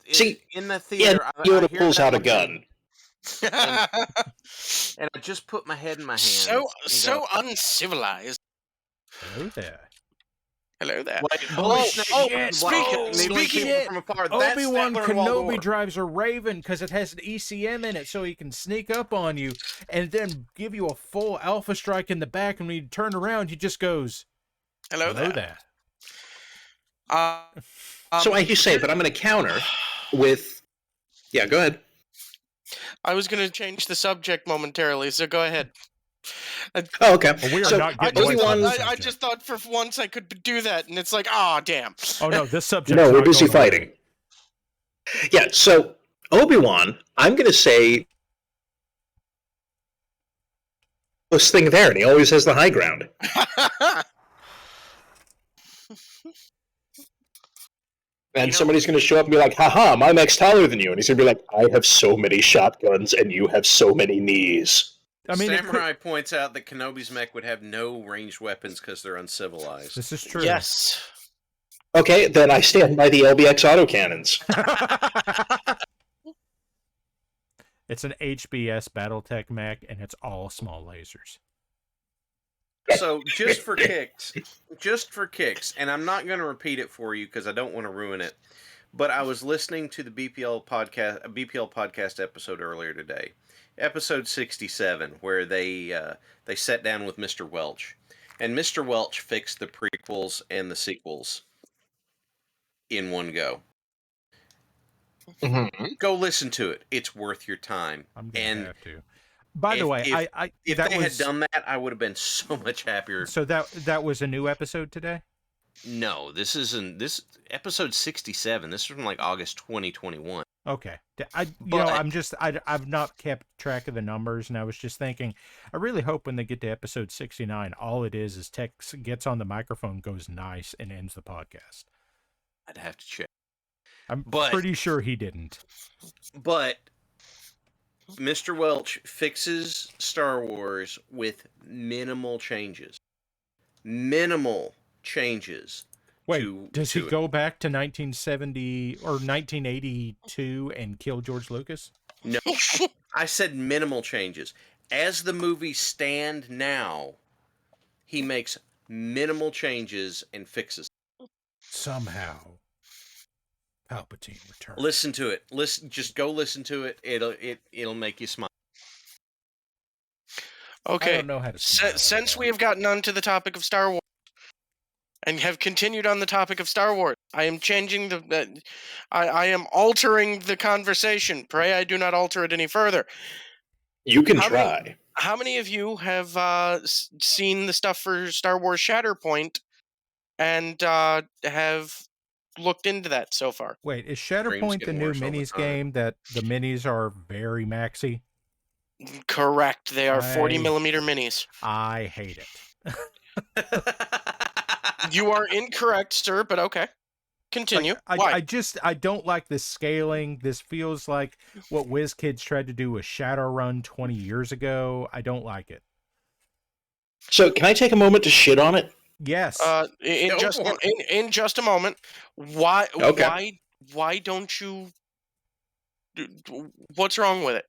See, in the theater, Yoda I hear pulls that out a one, gun. and I just put my head in my hand. So uncivilized. Hello there. Hello there. Speaking from afar. Obi-Wan That's Kenobi drives a Raven because it has an ECM in it, so he can sneak up on you and then give you a full alpha strike in the back, and when you turn around, he just goes, Hello there. So I just say, but I'm going to counter with... Yeah, go ahead. I was going to change the subject momentarily, so go ahead. Oh, okay. Well, we are not getting away from the I just thought for once I could do that, and it's like, damn. Oh, no, this subject. No, we're busy fighting. Yeah, so Obi-Wan, I'm going to say this thing there, and he always has the high ground. And somebody's going to show up and be like, haha, my mech's taller than you. And he's going to be like, I have so many shotguns, and you have so many knees. I mean, Samurai points out that Kenobi's mech would have no ranged weapons because they're uncivilized. This is true. Yes. Okay, then I stand by the LBX autocannons. It's an HBS Battletech mech, and it's all small lasers. So, just for kicks, and I'm not going to repeat it for you because I don't want to ruin it, but I was listening to the BPL podcast episode earlier today, episode 67, where they sat down with Mr. Welch, and Mr. Welch fixed the prequels and the sequels in one go. Mm-hmm. Go listen to it; it's worth your time. I'm gonna have to. By the way, if they had done that, I would have been so much happier. So that was a new episode today? No, this episode 67. This is from like August 2021. Okay. I've not kept track of the numbers, and I was just thinking, I really hope when they get to episode 69, all it is Tex gets on the microphone, goes nice, and ends the podcast. I'd have to check. I'm pretty sure he didn't. But Mr. Welch fixes Star Wars with minimal changes. Minimal changes. Wait, does he go back to 1970 or 1982 and kill George Lucas? No. I said minimal changes. As the movies stand now, he makes minimal changes and fixes. Somehow, Palpatine returns. Listen to it. Just go listen to it. It'll make you smile. Okay. I don't know how to smile. Since we have gotten onto the topic of Star Wars and have continued on the topic of Star Wars, I am changing I am altering the conversation. Pray I do not alter it any further. You can try. How many of you have seen the stuff for Star Wars Shatterpoint and have looked into that so far. Wait, is Stream's Shatterpoint the getting new worse all the minis time. game that the minis are very maxi? Correct. They are 40 I- millimeter minis. I hate it. You are incorrect, sir, but okay. Continue. Why? I don't like the scaling. This feels like what WizKids tried to do with Shadowrun 20 years ago. I don't like it. So, can I take a moment to shit on it? Yes. In Go just for in just a moment. Why? Okay. Why don't you? What's wrong with it?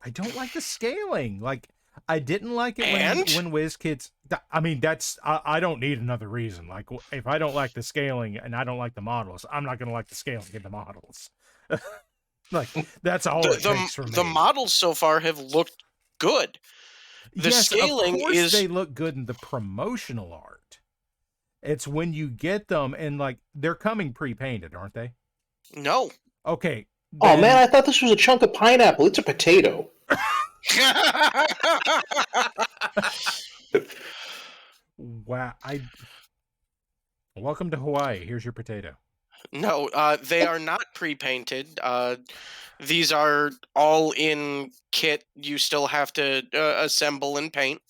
I don't like the scaling. Like, I didn't like it And? when WizKids. I mean, I don't need another reason. Like, if I don't like the scaling and I don't like the models, I'm not going to like the scaling in the models. Like, that's all it takes for me. The models so far have looked good. The scaling of course is. They look good in the promotional art. It's when you get them and, like, they're coming pre-painted, aren't they? No. Okay. Oh man, I thought this was a chunk of pineapple. It's a potato. Wow. Welcome to Hawaii. Here's your potato. No, they are not pre-painted. These are all in kit. You still have to assemble and paint.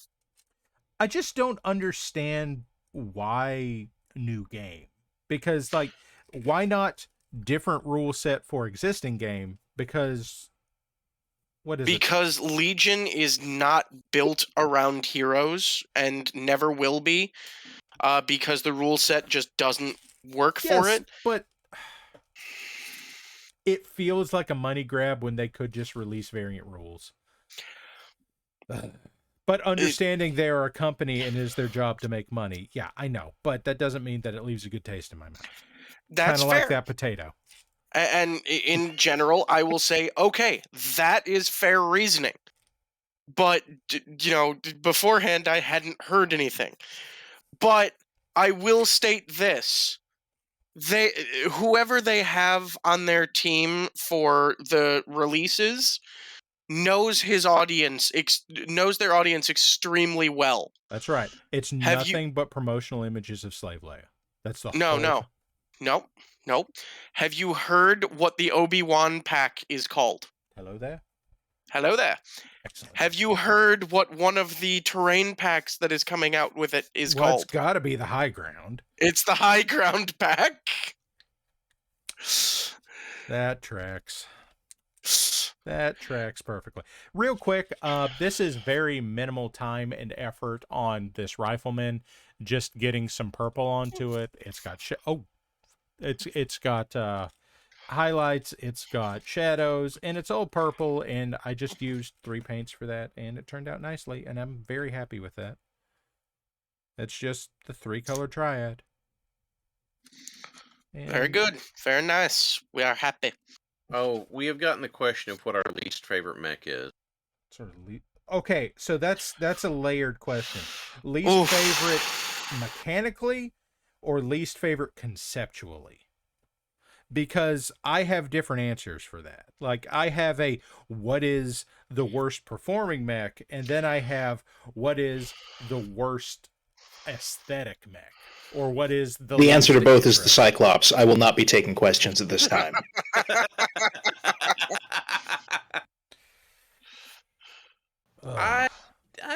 I just don't understand why new game. Because, like, why not different rule set for existing game? Because what is it? Because Legion is not built around heroes and never will be. Because the rule set just doesn't work for it. But it feels like a money grab when they could just release variant rules. But understanding they're a company and it is their job to make money. Yeah, I know. But that doesn't mean that it leaves a good taste in my mouth. That's kind of fair. like that potato. And in general, I will say, okay, that is fair reasoning. But, beforehand, I hadn't heard anything. But I will state this. Whoever they have on their team for the releases knows his audience, knows their audience extremely well. That's right. It's nothing but promotional images of Slave Leia. That's the No. Have you heard what the Obi-Wan pack is called? Hello there. Excellent. Have you heard what one of the terrain packs that is coming out with it is called? It's got to be the High Ground. It's the High Ground pack. That tracks. That tracks perfectly. Real quick, this is very minimal time and effort on this rifleman. Just getting some purple onto it. It's got it's got highlights. It's got shadows, and it's all purple. And I just used 3 paints for that, and it turned out nicely. And I'm very happy with that. It's just the 3-color triad. And very good. Very nice. We are happy. Oh, we have gotten the question of what our least favorite mech is. Okay, so that's a layered question. Least favorite mechanically or least favorite conceptually? Because I have different answers for that. Like, I have what is the worst performing mech, and then I have what is the worst aesthetic mech. Or what is the answer to both is the Cyclops. I will not be taking questions at this time. I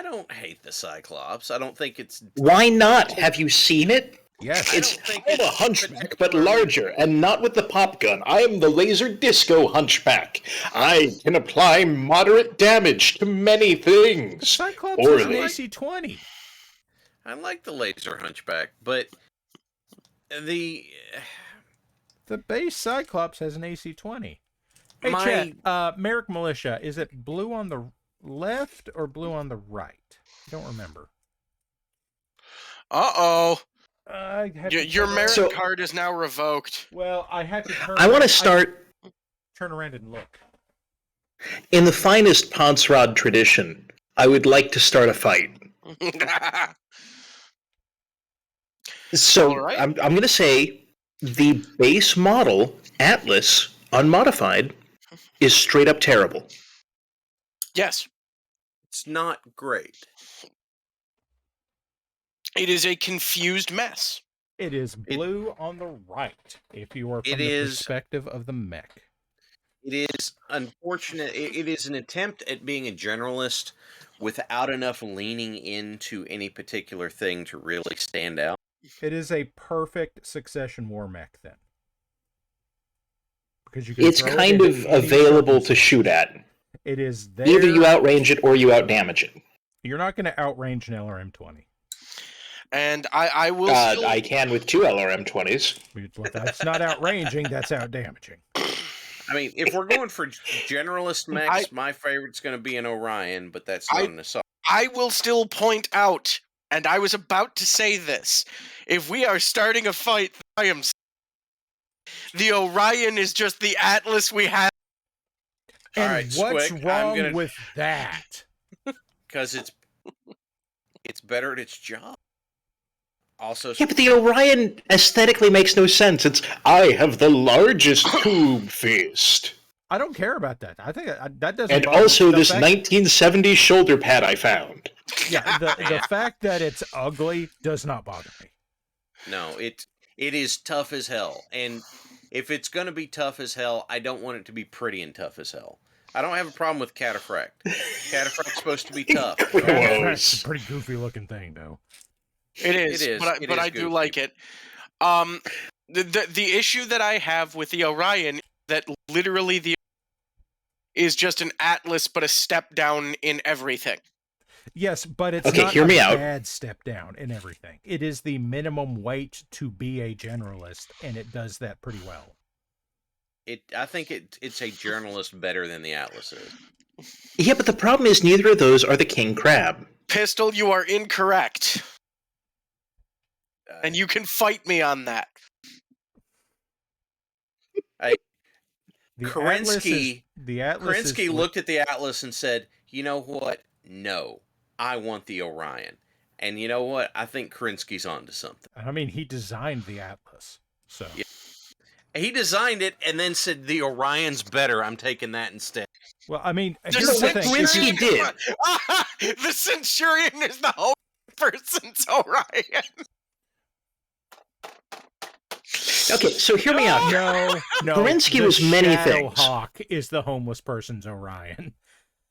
don't hate the Cyclops. I don't think it's... Why not? Have you seen it? Yes. It's a hunchback, but larger, and not with the pop gun. I am the laser disco hunchback. I can apply moderate damage to many things. Cyclops is an AC-20. I like the laser hunchback, but the base Cyclops has an AC-20. Hey, chat, Marik Militia, is it blue on the left or blue on the right? I don't remember. Uh-oh. Your Marik card is now revoked. Well, I have to turn... I want to start... Turn around and look. In the finest Ponce-Rod tradition, I would like to start a fight. So, right. I'm going to say the base model, Atlas, unmodified, is straight up terrible. Yes. It's not great. It is a confused mess. It is blue on the right, if you are from the perspective of the mech. It is unfortunate. It is an attempt at being a generalist without enough leaning into any particular thing to really stand out. It is a perfect Succession War mech, then. Because you can It's throw kind it of into any available to circumstance. shoot at. It is there. Either you outrange it or you outdamage it. You're not going to outrange an LRM-20. And I will still... I can with 2 LRM-20s. That's not outranging, that's outdamaging. I mean, if we're going for generalist mechs, my favorite's going to be an Orion, but that's not an assault. I will still point out, and I was about to say this, if we are starting a fight, the Orion is just the Atlas we have. And all right, what's Squic, wrong with that? Because it's better at its job. Also, Yeah, but the Orion aesthetically makes no sense. It's, I have the largest tube fist. I don't care about that. I think that doesn't. And also this 1970s shoulder pad I found. Yeah, the fact that it's ugly does not bother me. No, it is tough as hell. And if it's going to be tough as hell, I don't want it to be pretty and tough as hell. I don't have a problem with Cataphract. Cataphract's supposed to be tough. That's a pretty goofy looking thing, though. It is, but I do like it. The issue that I have with the Orion that literally is just an Atlas, but a step down in everything. Yes, but it's not a bad step down in everything. It is the minimum weight to be a generalist, and it does that pretty well. I think it's a journalist better than the Atlas is. Yeah, but the problem is neither of those are the King Crab. Pistol, you are incorrect. And you can fight me on that. Kerensky looked at the Atlas and said, you know what? No, I want the Orion. And you know what? I think Kerensky's onto something. I mean, he designed the Atlas. So yeah. He designed it and then said, the Orion's better. I'm taking that instead. Well, I mean, here's the thing. Kerensky did. The Centurion is the whole person's Orion. Okay, so hear me out. No. Kerensky was many things. Hawk is the homeless person's Orion.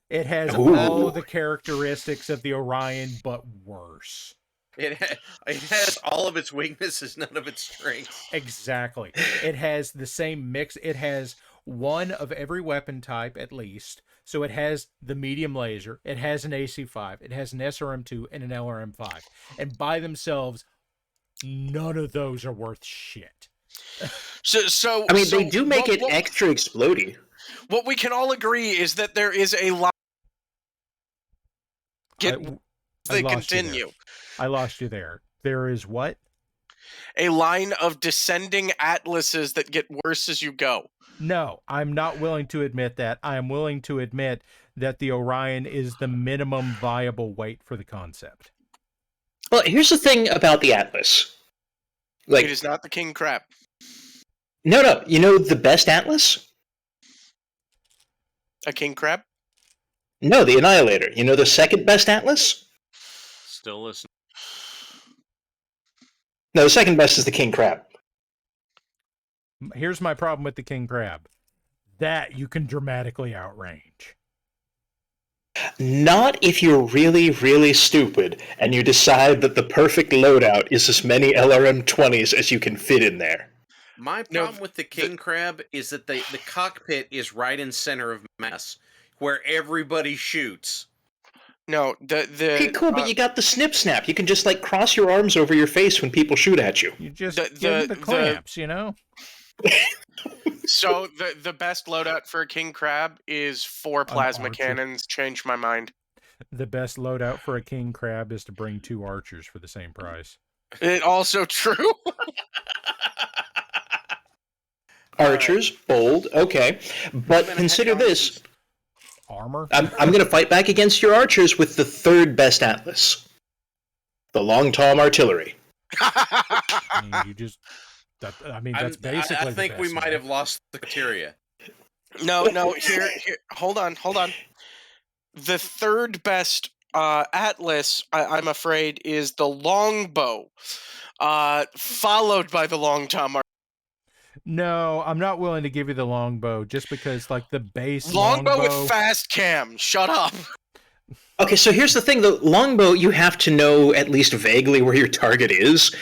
It has all the characteristics of the Orion, but worse. It has all of its weaknesses, none of its strengths. Exactly. It has the same mix. It has one of every weapon type, at least. So it has the medium laser. It has an AC-5. It has an SRM-2 and an LRM-5. And by themselves, none of those are worth shit. So I mean, they do make it extra explodey. What we can all agree is that there is a lot. Continue. I lost you there. There is what? A line of descending Atlases that get worse as you go. No, I'm not willing to admit that. I am willing to admit that the Orion is the minimum viable weight for the concept. Well, here's the thing about the Atlas. It is not the King Crab. No. You know the best Atlas? A King Crab? No, the Annihilator. You know the second best Atlas? Still listening. No, the second best is the King Crab. Here's my problem with the King Crab. That you can dramatically outrange. Not if you're really, really stupid and you decide that the perfect loadout is as many LRM-20s as you can fit in there. My problem with the King Crab is that the cockpit is right in center of mass, where everybody shoots. No, Okay, cool, but you got the snip snap. You can just cross your arms over your face when people shoot at you. You just give the clamps, you know? So the best loadout for a King Crab is 4 plasma cannons. Changed my mind. The best loadout for a King Crab is to bring 2 archers for the same price. It also true. Archers, bold, okay. But consider this. Armor? I'm going to fight back against your archers with the third best Atlas. The Long Tom Artillery. That's basically I think we might have lost the criteria. No, here, hold on. The third best Atlas, I'm afraid, is the longbow, followed by the long tom. No, I'm not willing to give you the longbow just because, like, the base Longbow longbow with fast cam. Shut up. Okay, so here's the thing: the longbow, you have to know at least vaguely where your target is.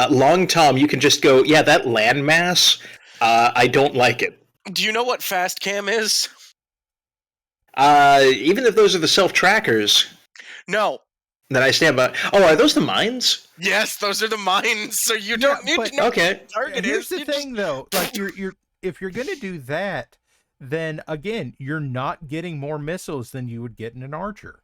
Long tom, you can just go, yeah, that landmass. I don't like it. Do you know what fast cam is? Even if those are the self trackers, No. then I stand by. Oh, are those the mines? Yes, those are the mines. So you don't need to know Okay. what the target Here's is. the thing, though. Like, if you're gonna do that, then again, you're not getting more missiles than you would get in an archer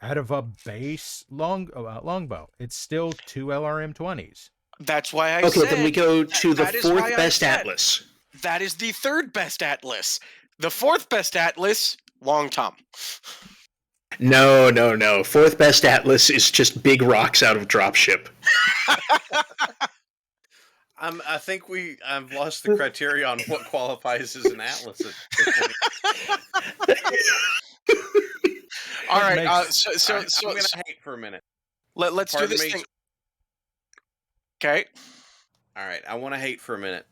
out of a base longbow. It's still 2 LRM-20s. That's why I Okay, said. then we go to the that is why fourth I best said Atlas. That is the third best Atlas. The fourth best Atlas, long tom. No. Fourth best Atlas is just big rocks out of dropship. I think I've lost the criteria on what qualifies as an Atlas. All right. I'm gonna hate for a minute. Let's do this thing. Okay. All right. I want to hate for a minute.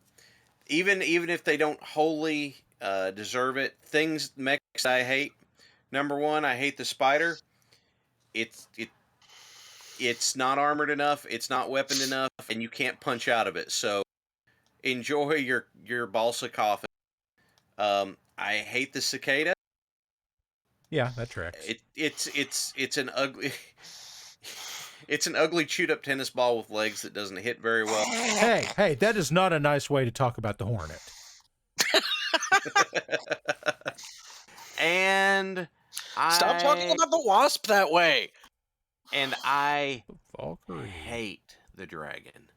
Even if they don't wholly deserve it, mechs I hate. Number one, I hate the spider. It's not armored enough. It's not weaponed enough, and you can't punch out of it. So enjoy your balsa coffin. I hate the cicada. Yeah, that tracks. It's an ugly. It's an ugly chewed up tennis ball with legs that doesn't hit very well. Hey, that is not a nice way to talk about the Hornet. And Stop talking about the Wasp that way. And I Valkyrie. hate the dragon.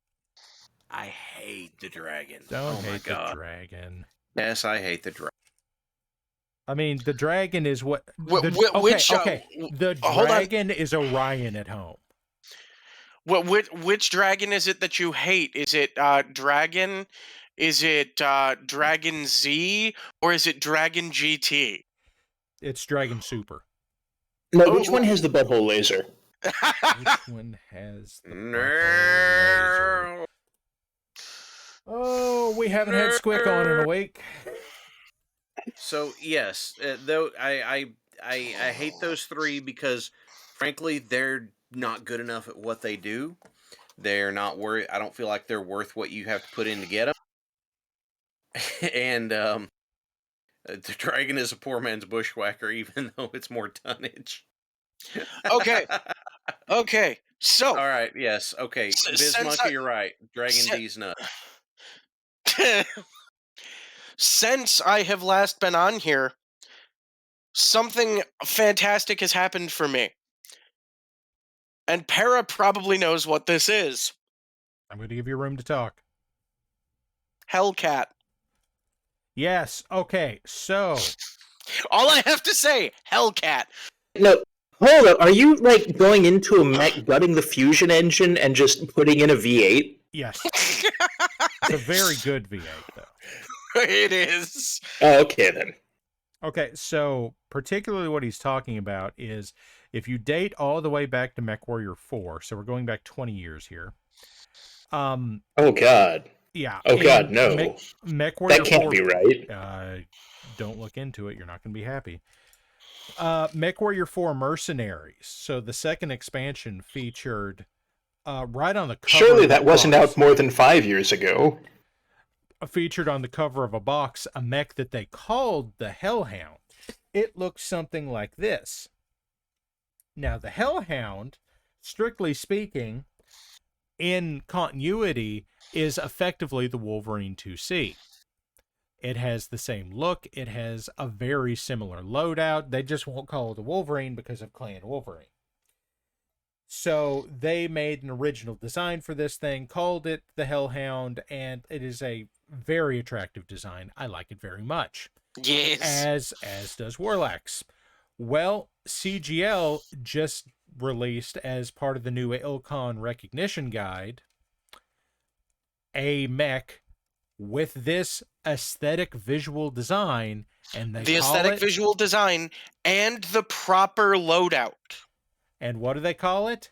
I hate the dragon. Don't oh hate my God. the dragon. Yes, I hate the dragon. I mean, the dragon is what... The dragon is Orion at home. Which dragon is it that you hate? Is it Dragon? Is it Dragon Z? Or is it Dragon GT? It's Dragon Super. No, which one has the butthole laser? Which one has the butthole laser? Oh, we haven't had Squic on in a week. So yes, though I hate those three because, frankly, they're not good enough at what they do. They're not worth. I don't feel like they're worth what you have to put in to get them. And the dragon is a poor man's bushwhacker, even though it's more tonnage. Okay. So. All right. Yes. Okay. Bismonkey, you're right. Dragon D's nuts. Since I have last been on here, something fantastic has happened for me. And Para probably knows what this is. I'm going to give you room to talk. Hellcat. Yes. Okay. So. All I have to say, Hellcat. No, hold up. Are you like going into a mech, gutting the fusion engine, and just putting in a V8? Yes. It's a very good V8, though. It is. Oh, okay then. Okay, so particularly what he's talking about is if you date all the way back to MechWarrior 4, so we're going back 20 years here. Oh God. Yeah. Oh God, no. MechWarrior that can't 4, be right. Don't look into it. You're not going to be happy. MechWarrior 4 Mercenaries. So the second expansion featured right on the cover. Surely that wasn't out more than 5 years ago. Featured on the cover of a box a mech that they called the Hellhound. It looks something like this. Now, the Hellhound, strictly speaking, in continuity, is effectively the Wolverine 2C. It has the same look. It has a very similar loadout. They just won't call it a Wolverine because of Clan Wolverine. So they made an original design for this thing, called it the Hellhound, and it is a very attractive design. I like it very much. Yes. As does Warlax. Well, CGL just released, as part of the new Ilcon recognition guide, a mech with this aesthetic visual design, and they the call aesthetic it visual design and the proper loadout. And what do they call it?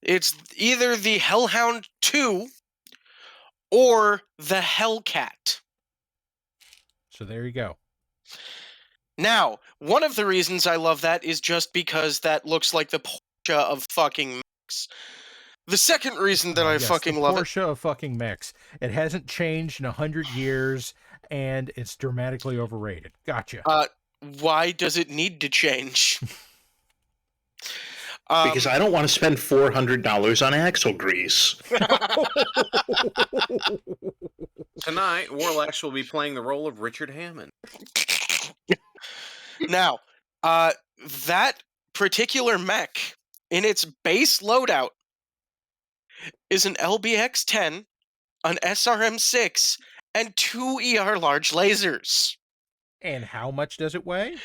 It's either the Hellhound 2 or the Hellcat. So there you go. Now, one of the reasons I love that is just because that looks like the Porsche of fucking mechs. The second reason that I fucking love it... Porsche of fucking mechs. It hasn't changed in 100 years, and it's dramatically overrated. Gotcha. Why does it need to change? Because I don't want to spend $400 on axle grease. Tonight, Warlax will be playing the role of Richard Hammond. Now, that particular mech, in its base loadout, is an LBX-10, an SRM-6, and 2 ER large lasers. And how much does it weigh?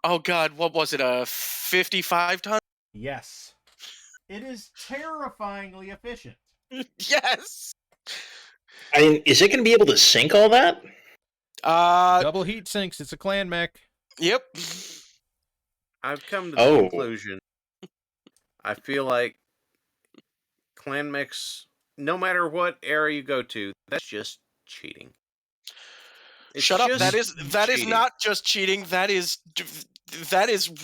Oh god, what was it, a 55 ton? Yes. It is terrifyingly efficient. Yes! I mean, is it going to be able to sink all that? Double heat sinks. It's a clan mech. Yep. I've come to the conclusion. I feel like clan mechs, no matter what era you go to, that's just cheating. It's Shut up. That is cheating. not just cheating. That is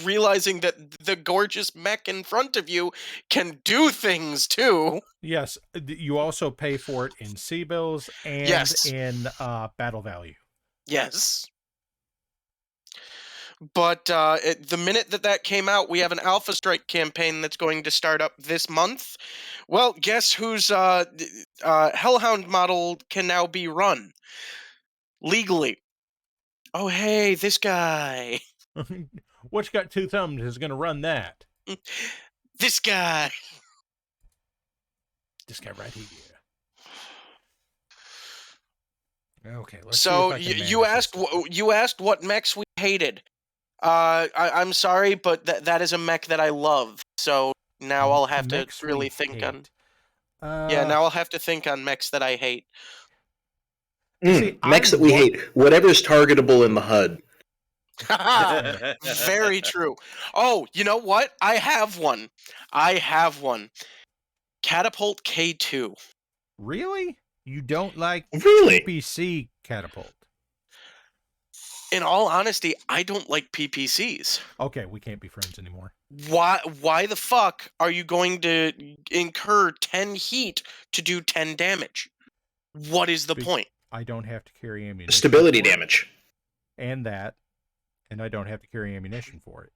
realizing that the gorgeous mech in front of you can do things too. Yes. You also pay for it in C-bills and in battle value. Yes. But the minute that came out, we have an Alpha Strike campaign that's going to start up this month. Well, guess whose Hellhound model can now be run legally? Oh, hey, this guy. What's got 2 thumbs is going to run that? This guy. This guy right here. Okay, let's so see if I can you asked what mechs we hated. I'm sorry, but that is a mech that I love. So now I'll have to really think on. Yeah, now I'll have to think on mechs that I hate. Mechs that we hate. Whatever's targetable in the HUD. Very true. Oh, you know what? I have one. Catapult K2. Really? You don't like Really? PPC Catapult? In all honesty, I don't like PPCs. Okay, we can't be friends anymore. Why the fuck are you going to incur 10 heat to do 10 damage? What is the point? I don't have to carry ammunition. Stability damage. And that. And I don't have to carry ammunition for it.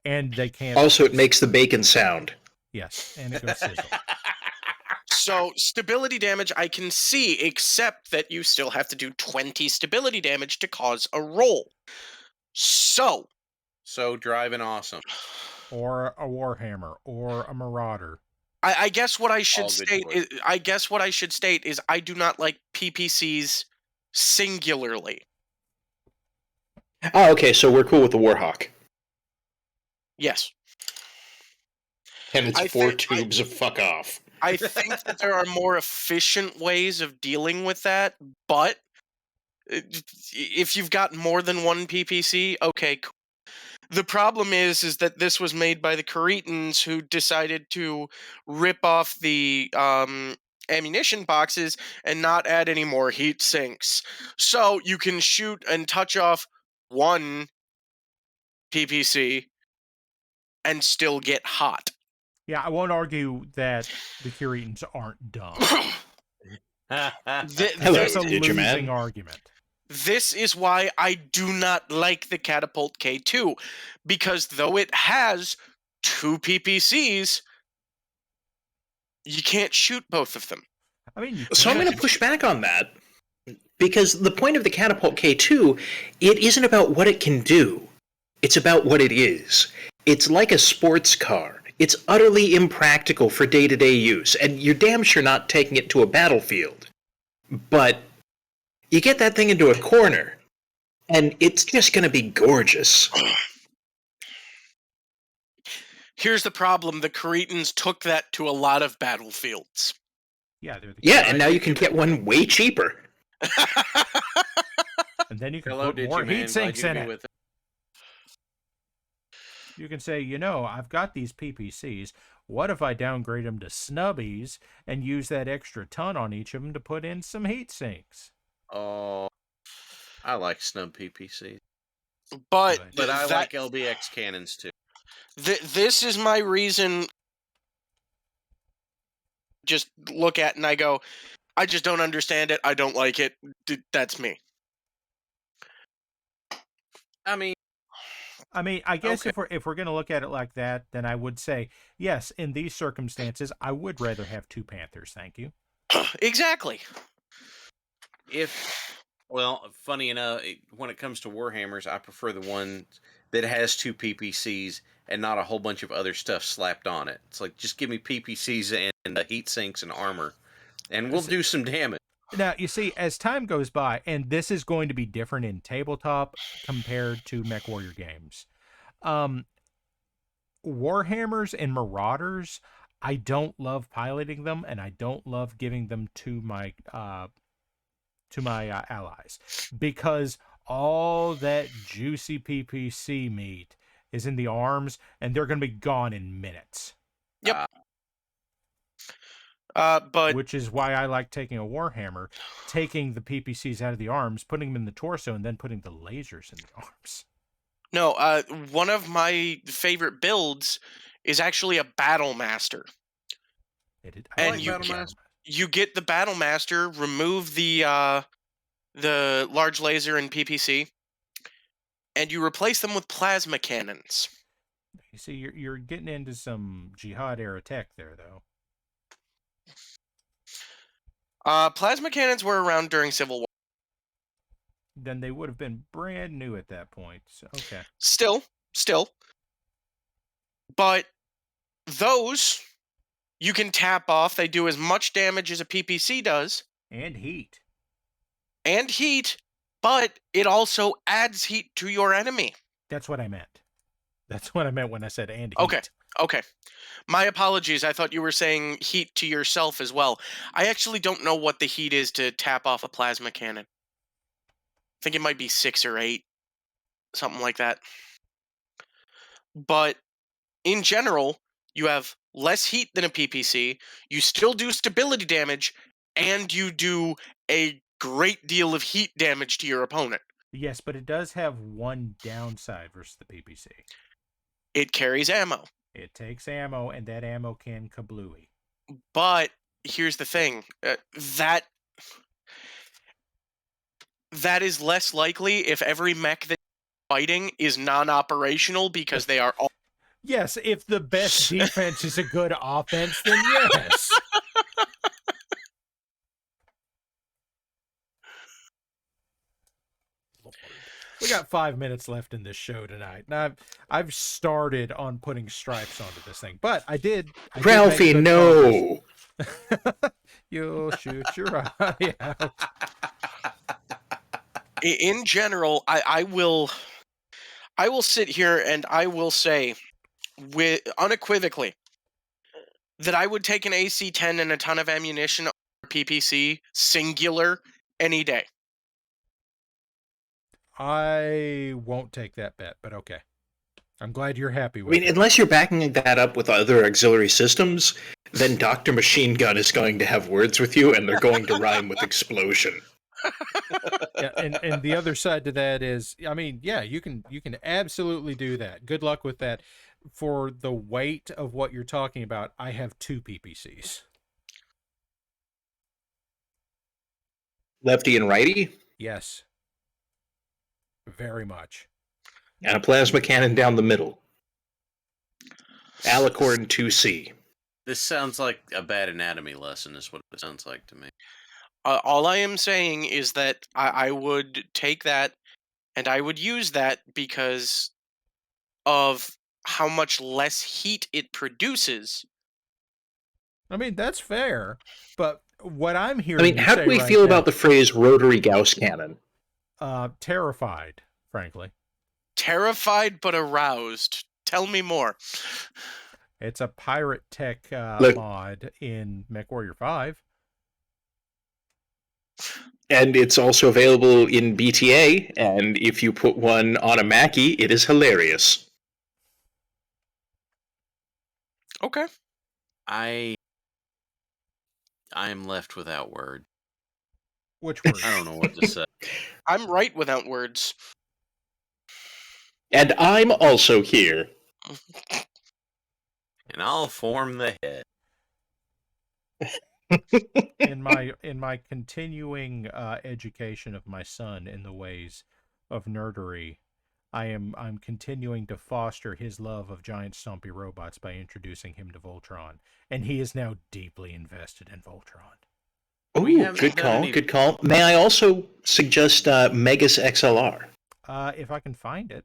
And they can't... Also, it makes the bacon sound. Yes, and it goes sizzle. So, stability damage I can see, except that you still have to do 20 stability damage to cause a roll. So driving awesome. Or a Warhammer, or a Marauder. I guess what I should state is I do not like PPCs singularly. Oh, okay, so we're cool with the Warhawk. Yes. And it's 4 tubes of fuck off. I think that there are more efficient ways of dealing with that, but if you've got more than one PPC, okay, cool. The problem is that this was made by the Caretans who decided to rip off the ammunition boxes and not add any more heat sinks. So you can shoot and touch off one PPC and still get hot. Yeah, I won't argue that the Caretans aren't dumb. That's a losing argument. This is why I do not like the Catapult K2, because though it has 2 PPCs, you can't shoot both of them. I mean, so I'm going to push back on that, because the point of the Catapult K2, it isn't about what it can do. It's about what it is. It's like a sports car. It's utterly impractical for day-to-day use, and you're damn sure not taking it to a battlefield. But you get that thing into a corner, and it's just going to be gorgeous. Here's the problem. The Caretans took that to a lot of battlefields. Yeah, and now you can get one way cheaper. And then you can put more heat sinks in it. You can say, I've got these PPCs. What if I downgrade them to snubbies and use that extra ton on each of them to put in some heat sinks? Oh, I like snub PPC. But I like LBX cannons too. This is my reason. Just look at and I go, I just don't understand it. I don't like it. That's me. I guess okay. if we're going to look at it like that, then I would say, yes, in these circumstances, I would rather have 2 Panthers, thank you. Exactly. Funny enough, when it comes to Warhammers, I prefer the one that has 2 PPCs and not a whole bunch of other stuff slapped on it. It's like, just give me PPCs and heat sinks and armor, and we'll do some damage. Now, you see, as time goes by, and this is going to be different in tabletop compared to MechWarrior games, Warhammers and Marauders, I don't love piloting them, and I don't love giving them to my allies, because all that juicy PPC meat is in the arms, and they're going to be gone in minutes. Yep. Which is why I like taking a Warhammer, taking the PPCs out of the arms, putting them in the torso, and then putting the lasers in the arms. No, one of my favorite builds is actually a Battle Master. And you get the Battle Master, remove the large laser and PPC, and you replace them with plasma cannons. You see, you're getting into some Jihad era tech there, though. Plasma cannons were around during Civil War. Then they would have been brand new at that point. So, okay. Still. But those you can tap off. They do as much damage as a PPC does. And heat. But it also adds heat to your enemy. That's what I meant. That's what I meant when I said and heat. Okay. My apologies. I thought you were saying heat to yourself as well. I actually don't know what the heat is to tap off a plasma cannon. I think it might be 6 or 8. Something like that. But in general, you have less heat than a PPC. You still do stability damage, and you do a great deal of heat damage to your opponent. Yes, but it does have one downside versus the PPC. It carries ammo. It takes ammo, and that ammo can kablooey. But here's the thing. That is less likely if every mech that you're fighting is non-operational because they are all... Yes, if the best defense is a good offense, then yes. We got 5 minutes left in this show tonight. Now, I've started on putting stripes onto this thing, but I did Ralphie, no. You'll shoot your eye out. In general, I will sit here and I will say unequivocally that I would take an AC-10 and a ton of ammunition or PPC singular any day. I won't take that bet, but okay. I'm glad you're happy with it. Unless you're backing that up with other auxiliary systems, then Dr. Machine Gun is going to have words with you, and they're going to rhyme with explosion. Yeah, and the other side to that is, you can absolutely do that. Good luck with that. For the weight of what you're talking about, I have 2 PPCs. Lefty and righty? Yes. Very much. And a plasma cannon down the middle. Alicorn 2C. This sounds like a bad anatomy lesson, is what it sounds like to me. All I am saying is that I would take that and I would use that because of how much less heat it produces. That's fair, but what I'm hearing... how do we feel about the phrase rotary Gauss cannon? Terrified, frankly. Terrified but aroused. Tell me more. It's a pirate tech mod in MechWarrior 5. And it's also available in BTA, and if you put one on a Mackie, it is hilarious. Okay. I am left without word. Which word? I don't know what to say. I'm right without words. And I'm also here. And I'll form the head. in my continuing education of my son in the ways of nerdery, I'm continuing to foster his love of giant stompy robots by introducing him to Voltron, and he is now deeply invested in Voltron. Oh, good call, good call. May I also suggest Megas XLR? If I can find it.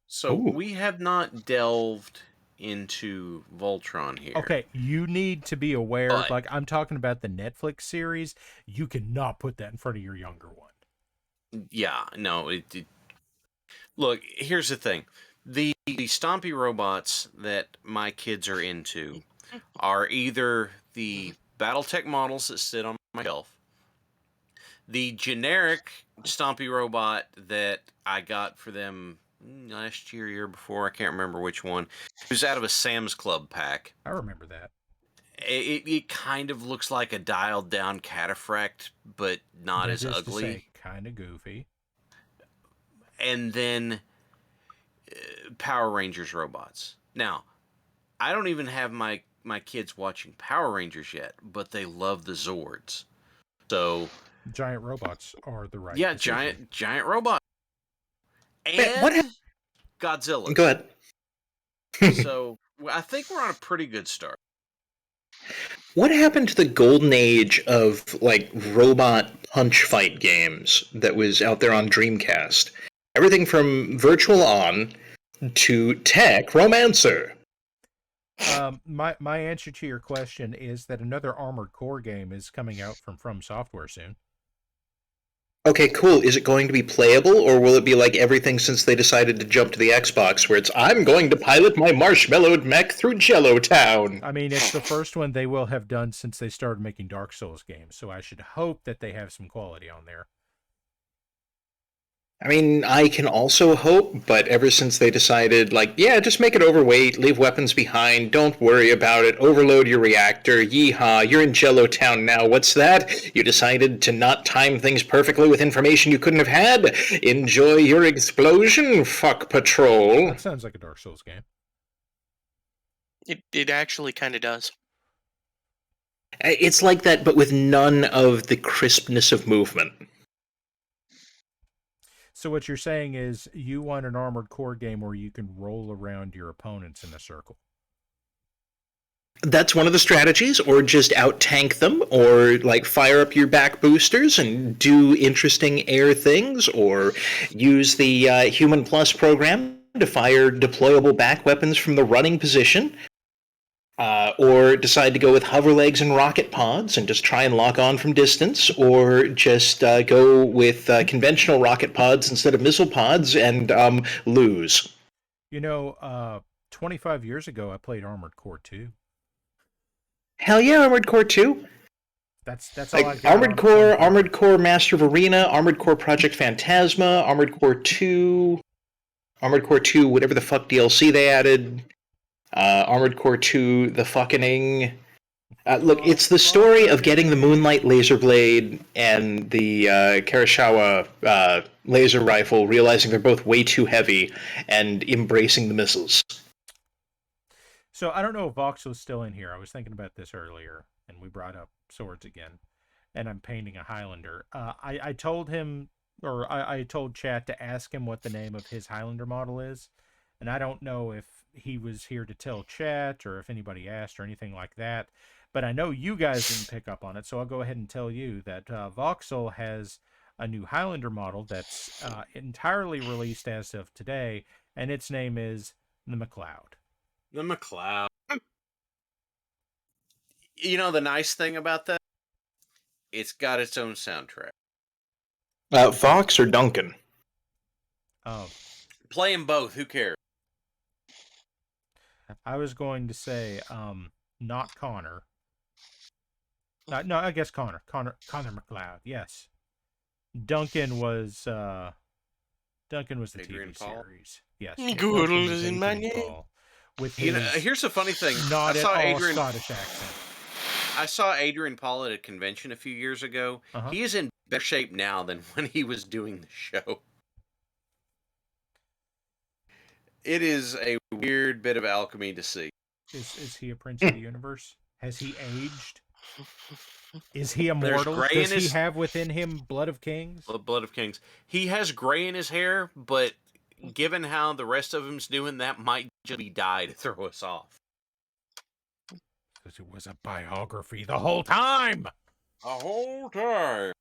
So we have not delved into Voltron here. Okay, you need to be aware, like I'm talking about the Netflix series, you cannot put that in front of your younger one. Yeah, no. Look, here's the thing. The stompy robots that my kids are into are either the Battletech models that sit on my shelf, the generic stompy robot that I got for them last year before, I can't remember which one. It was out of a Sam's Club pack. I remember that. It kind of looks like a dialed down Cataphract, but not as ugly. Kind of goofy. And then Power Rangers robots. Now, I don't even have my kids watching Power Rangers yet, but they love the Zords. So giant robots are the right decision. giant robot. And Godzilla. Go ahead. So I think we're on a pretty good start. What happened to the golden age of like robot punch fight games that was out there on Dreamcast? Everything from Virtual On to Tech Romancer. My answer to your question is that another Armored Core game is coming out from Software soon. Okay, cool. Is it going to be playable, or will it be like everything since they decided to jump to the Xbox, where it's, I'm going to pilot my marshmallowed mech through Jello Town? I mean, it's the first one they will have done since they started making Dark Souls games, so I should hope that they have some quality on there. I mean, I can also hope, but ever since they decided, like, yeah, just make it overweight, leave weapons behind, don't worry about it, overload your reactor, yeehaw, you're in Jello Town now, what's that? You decided to not time things perfectly with information you couldn't have had? Enjoy your explosion, fuck patrol. That sounds like a Dark Souls game. It actually kind of does. It's like that, but with none of the crispness of movement. So what you're saying is you want an Armored Core game where you can roll around your opponents in a circle. That's one of the strategies, or just out-tank them, or like fire up your back boosters and do interesting air things, or use the Human Plus program to fire deployable back weapons from the running position. Or decide to go with hover legs and rocket pods and just try and lock on from distance, or just go with conventional rocket pods instead of missile pods and lose. 25 years ago, I played Armored Core 2. Hell yeah, Armored Core 2. That's like all I got. Armored Core Master of Arena, Armored Core Project Phantasma, Armored Core 2, whatever the fuck DLC they added. Armored Core 2, the fucking... look, it's the story of getting the Moonlight laser blade and the Karashawa laser rifle, realizing they're both way too heavy, and embracing the missiles. So I don't know if Vox was still in here. I was thinking about this earlier, and we brought up swords again, and I'm painting a Highlander. I told him, or I told chat to ask him what the name of his Highlander model is, and I don't know if he was here to tell chat or if anybody asked or anything like that, but I know you guys didn't pick up on it, so I'll go ahead and tell you that Voxel has a new Highlander model that's entirely released as of today, and its name is the McLeod. The McLeod. You know the nice thing about that? It's got its own soundtrack. Vox or Duncan? Play them both, who cares? I was going to say, not Connor. No, I guess Connor McLeod. Yes, Duncan was the TV series. Yes, Good in my name. with his here's the funny thing. not at all Scottish accent. I saw Adrian Paul at a convention a few years ago. He is in better shape now than when he was doing the show. It is a weird bit of alchemy to see. Is he a prince of the universe? Has he aged? Is he immortal? Does he have within him blood of kings? Blood of kings. He has gray in his hair, but given how the rest of him's doing, that might just be dye to throw us off. Because it was a biography the whole time! The whole time!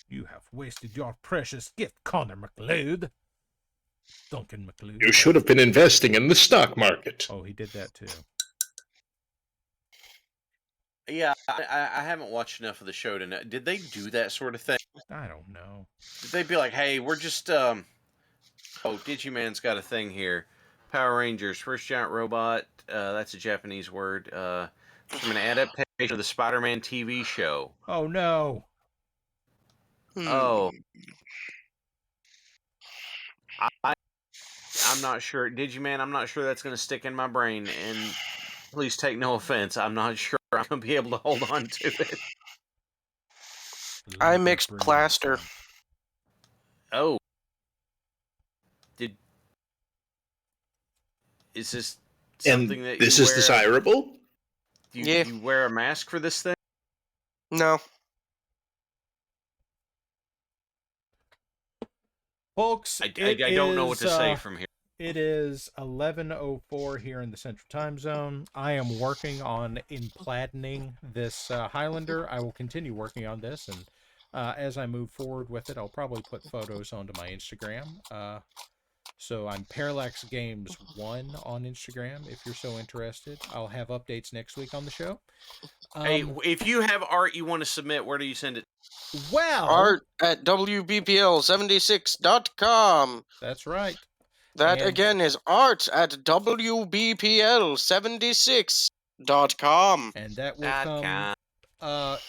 You have wasted your precious gift, Connor McLeod. Duncan McLeod. You should have been investing in the stock market. Oh, he did that too. Yeah, I haven't watched enough of the show to know. Did they do that sort of thing? I don't know. Did they be like, hey, we're just, oh, Digiman's got a thing here. Power Rangers, first giant robot, that's a Japanese word, from an adaptation of the Spider-Man TV show. Oh, no. Oh. I'm not sure. Digiman, I'm not sure that's going to stick in my brain, and please take no offense. I'm not sure I'm going to be able to hold on to it. I mixed plaster. Oh. Is this something that this you is wear? Desirable? Do you wear a mask for this thing? No. Folks, I don't know what to say from here. It is 11:04 here in the Central Time Zone. I am working on implanting this Highlander. I will continue working on this, and as I move forward with it, I'll probably put photos onto my Instagram. So I'm Parallax Games 1 on Instagram, if you're so interested. I'll have updates next week on the show. Hey, if you have art you want to submit, where do you send it? Well, art at WBPL76.com. That's right. That again is art at WBPL76.com. And that will come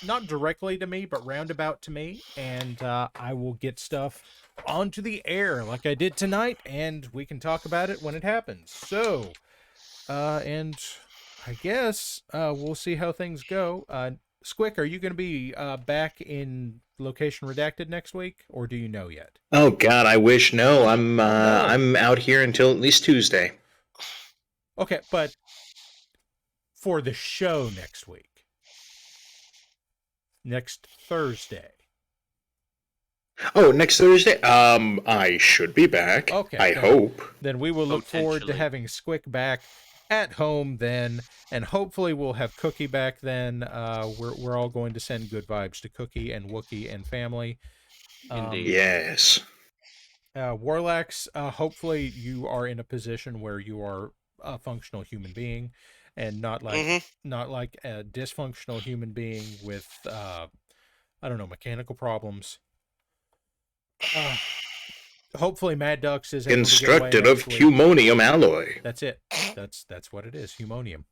not directly to me, but roundabout to me. And I will get stuff onto the air like I did tonight, and we can talk about it when it happens. So, and I guess we'll see how things go. Squic, are you going to be back in Location Redacted next week, or do you know yet? Oh God, I wish. No, I'm out here until at least Tuesday. Okay, but for the show next week, next Thursday. Oh, next Thursday? I should be back. Okay. I hope. Then we will look forward to having Squic back at home then, and hopefully we'll have Cookie back then. We're all going to send good vibes to Cookie and Wookie and family. Indeed. Yes. Warlax, hopefully you are in a position where you are a functional human being, and not like a dysfunctional human being with mechanical problems. Hopefully MadDucks is able constructed to of humonium alloy. That's it. That's what it is, humonium.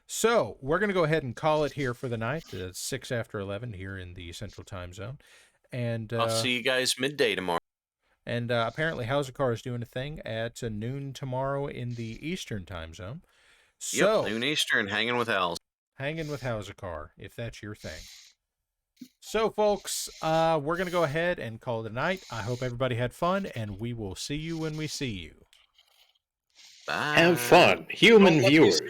So we're going to go ahead and call it here for the night. It's 6 after 11 here in the Central Time Zone, and I'll see you guys midday tomorrow. And apparently Halikar is doing a thing at noon tomorrow in the Eastern Time Zone. So noon Eastern, hanging with Hals. Hanging with Halikar, if that's your thing. So, folks, we're going to go ahead and call it a night. I hope everybody had fun, and we will see you when we see you. Bye. Have fun, human viewers.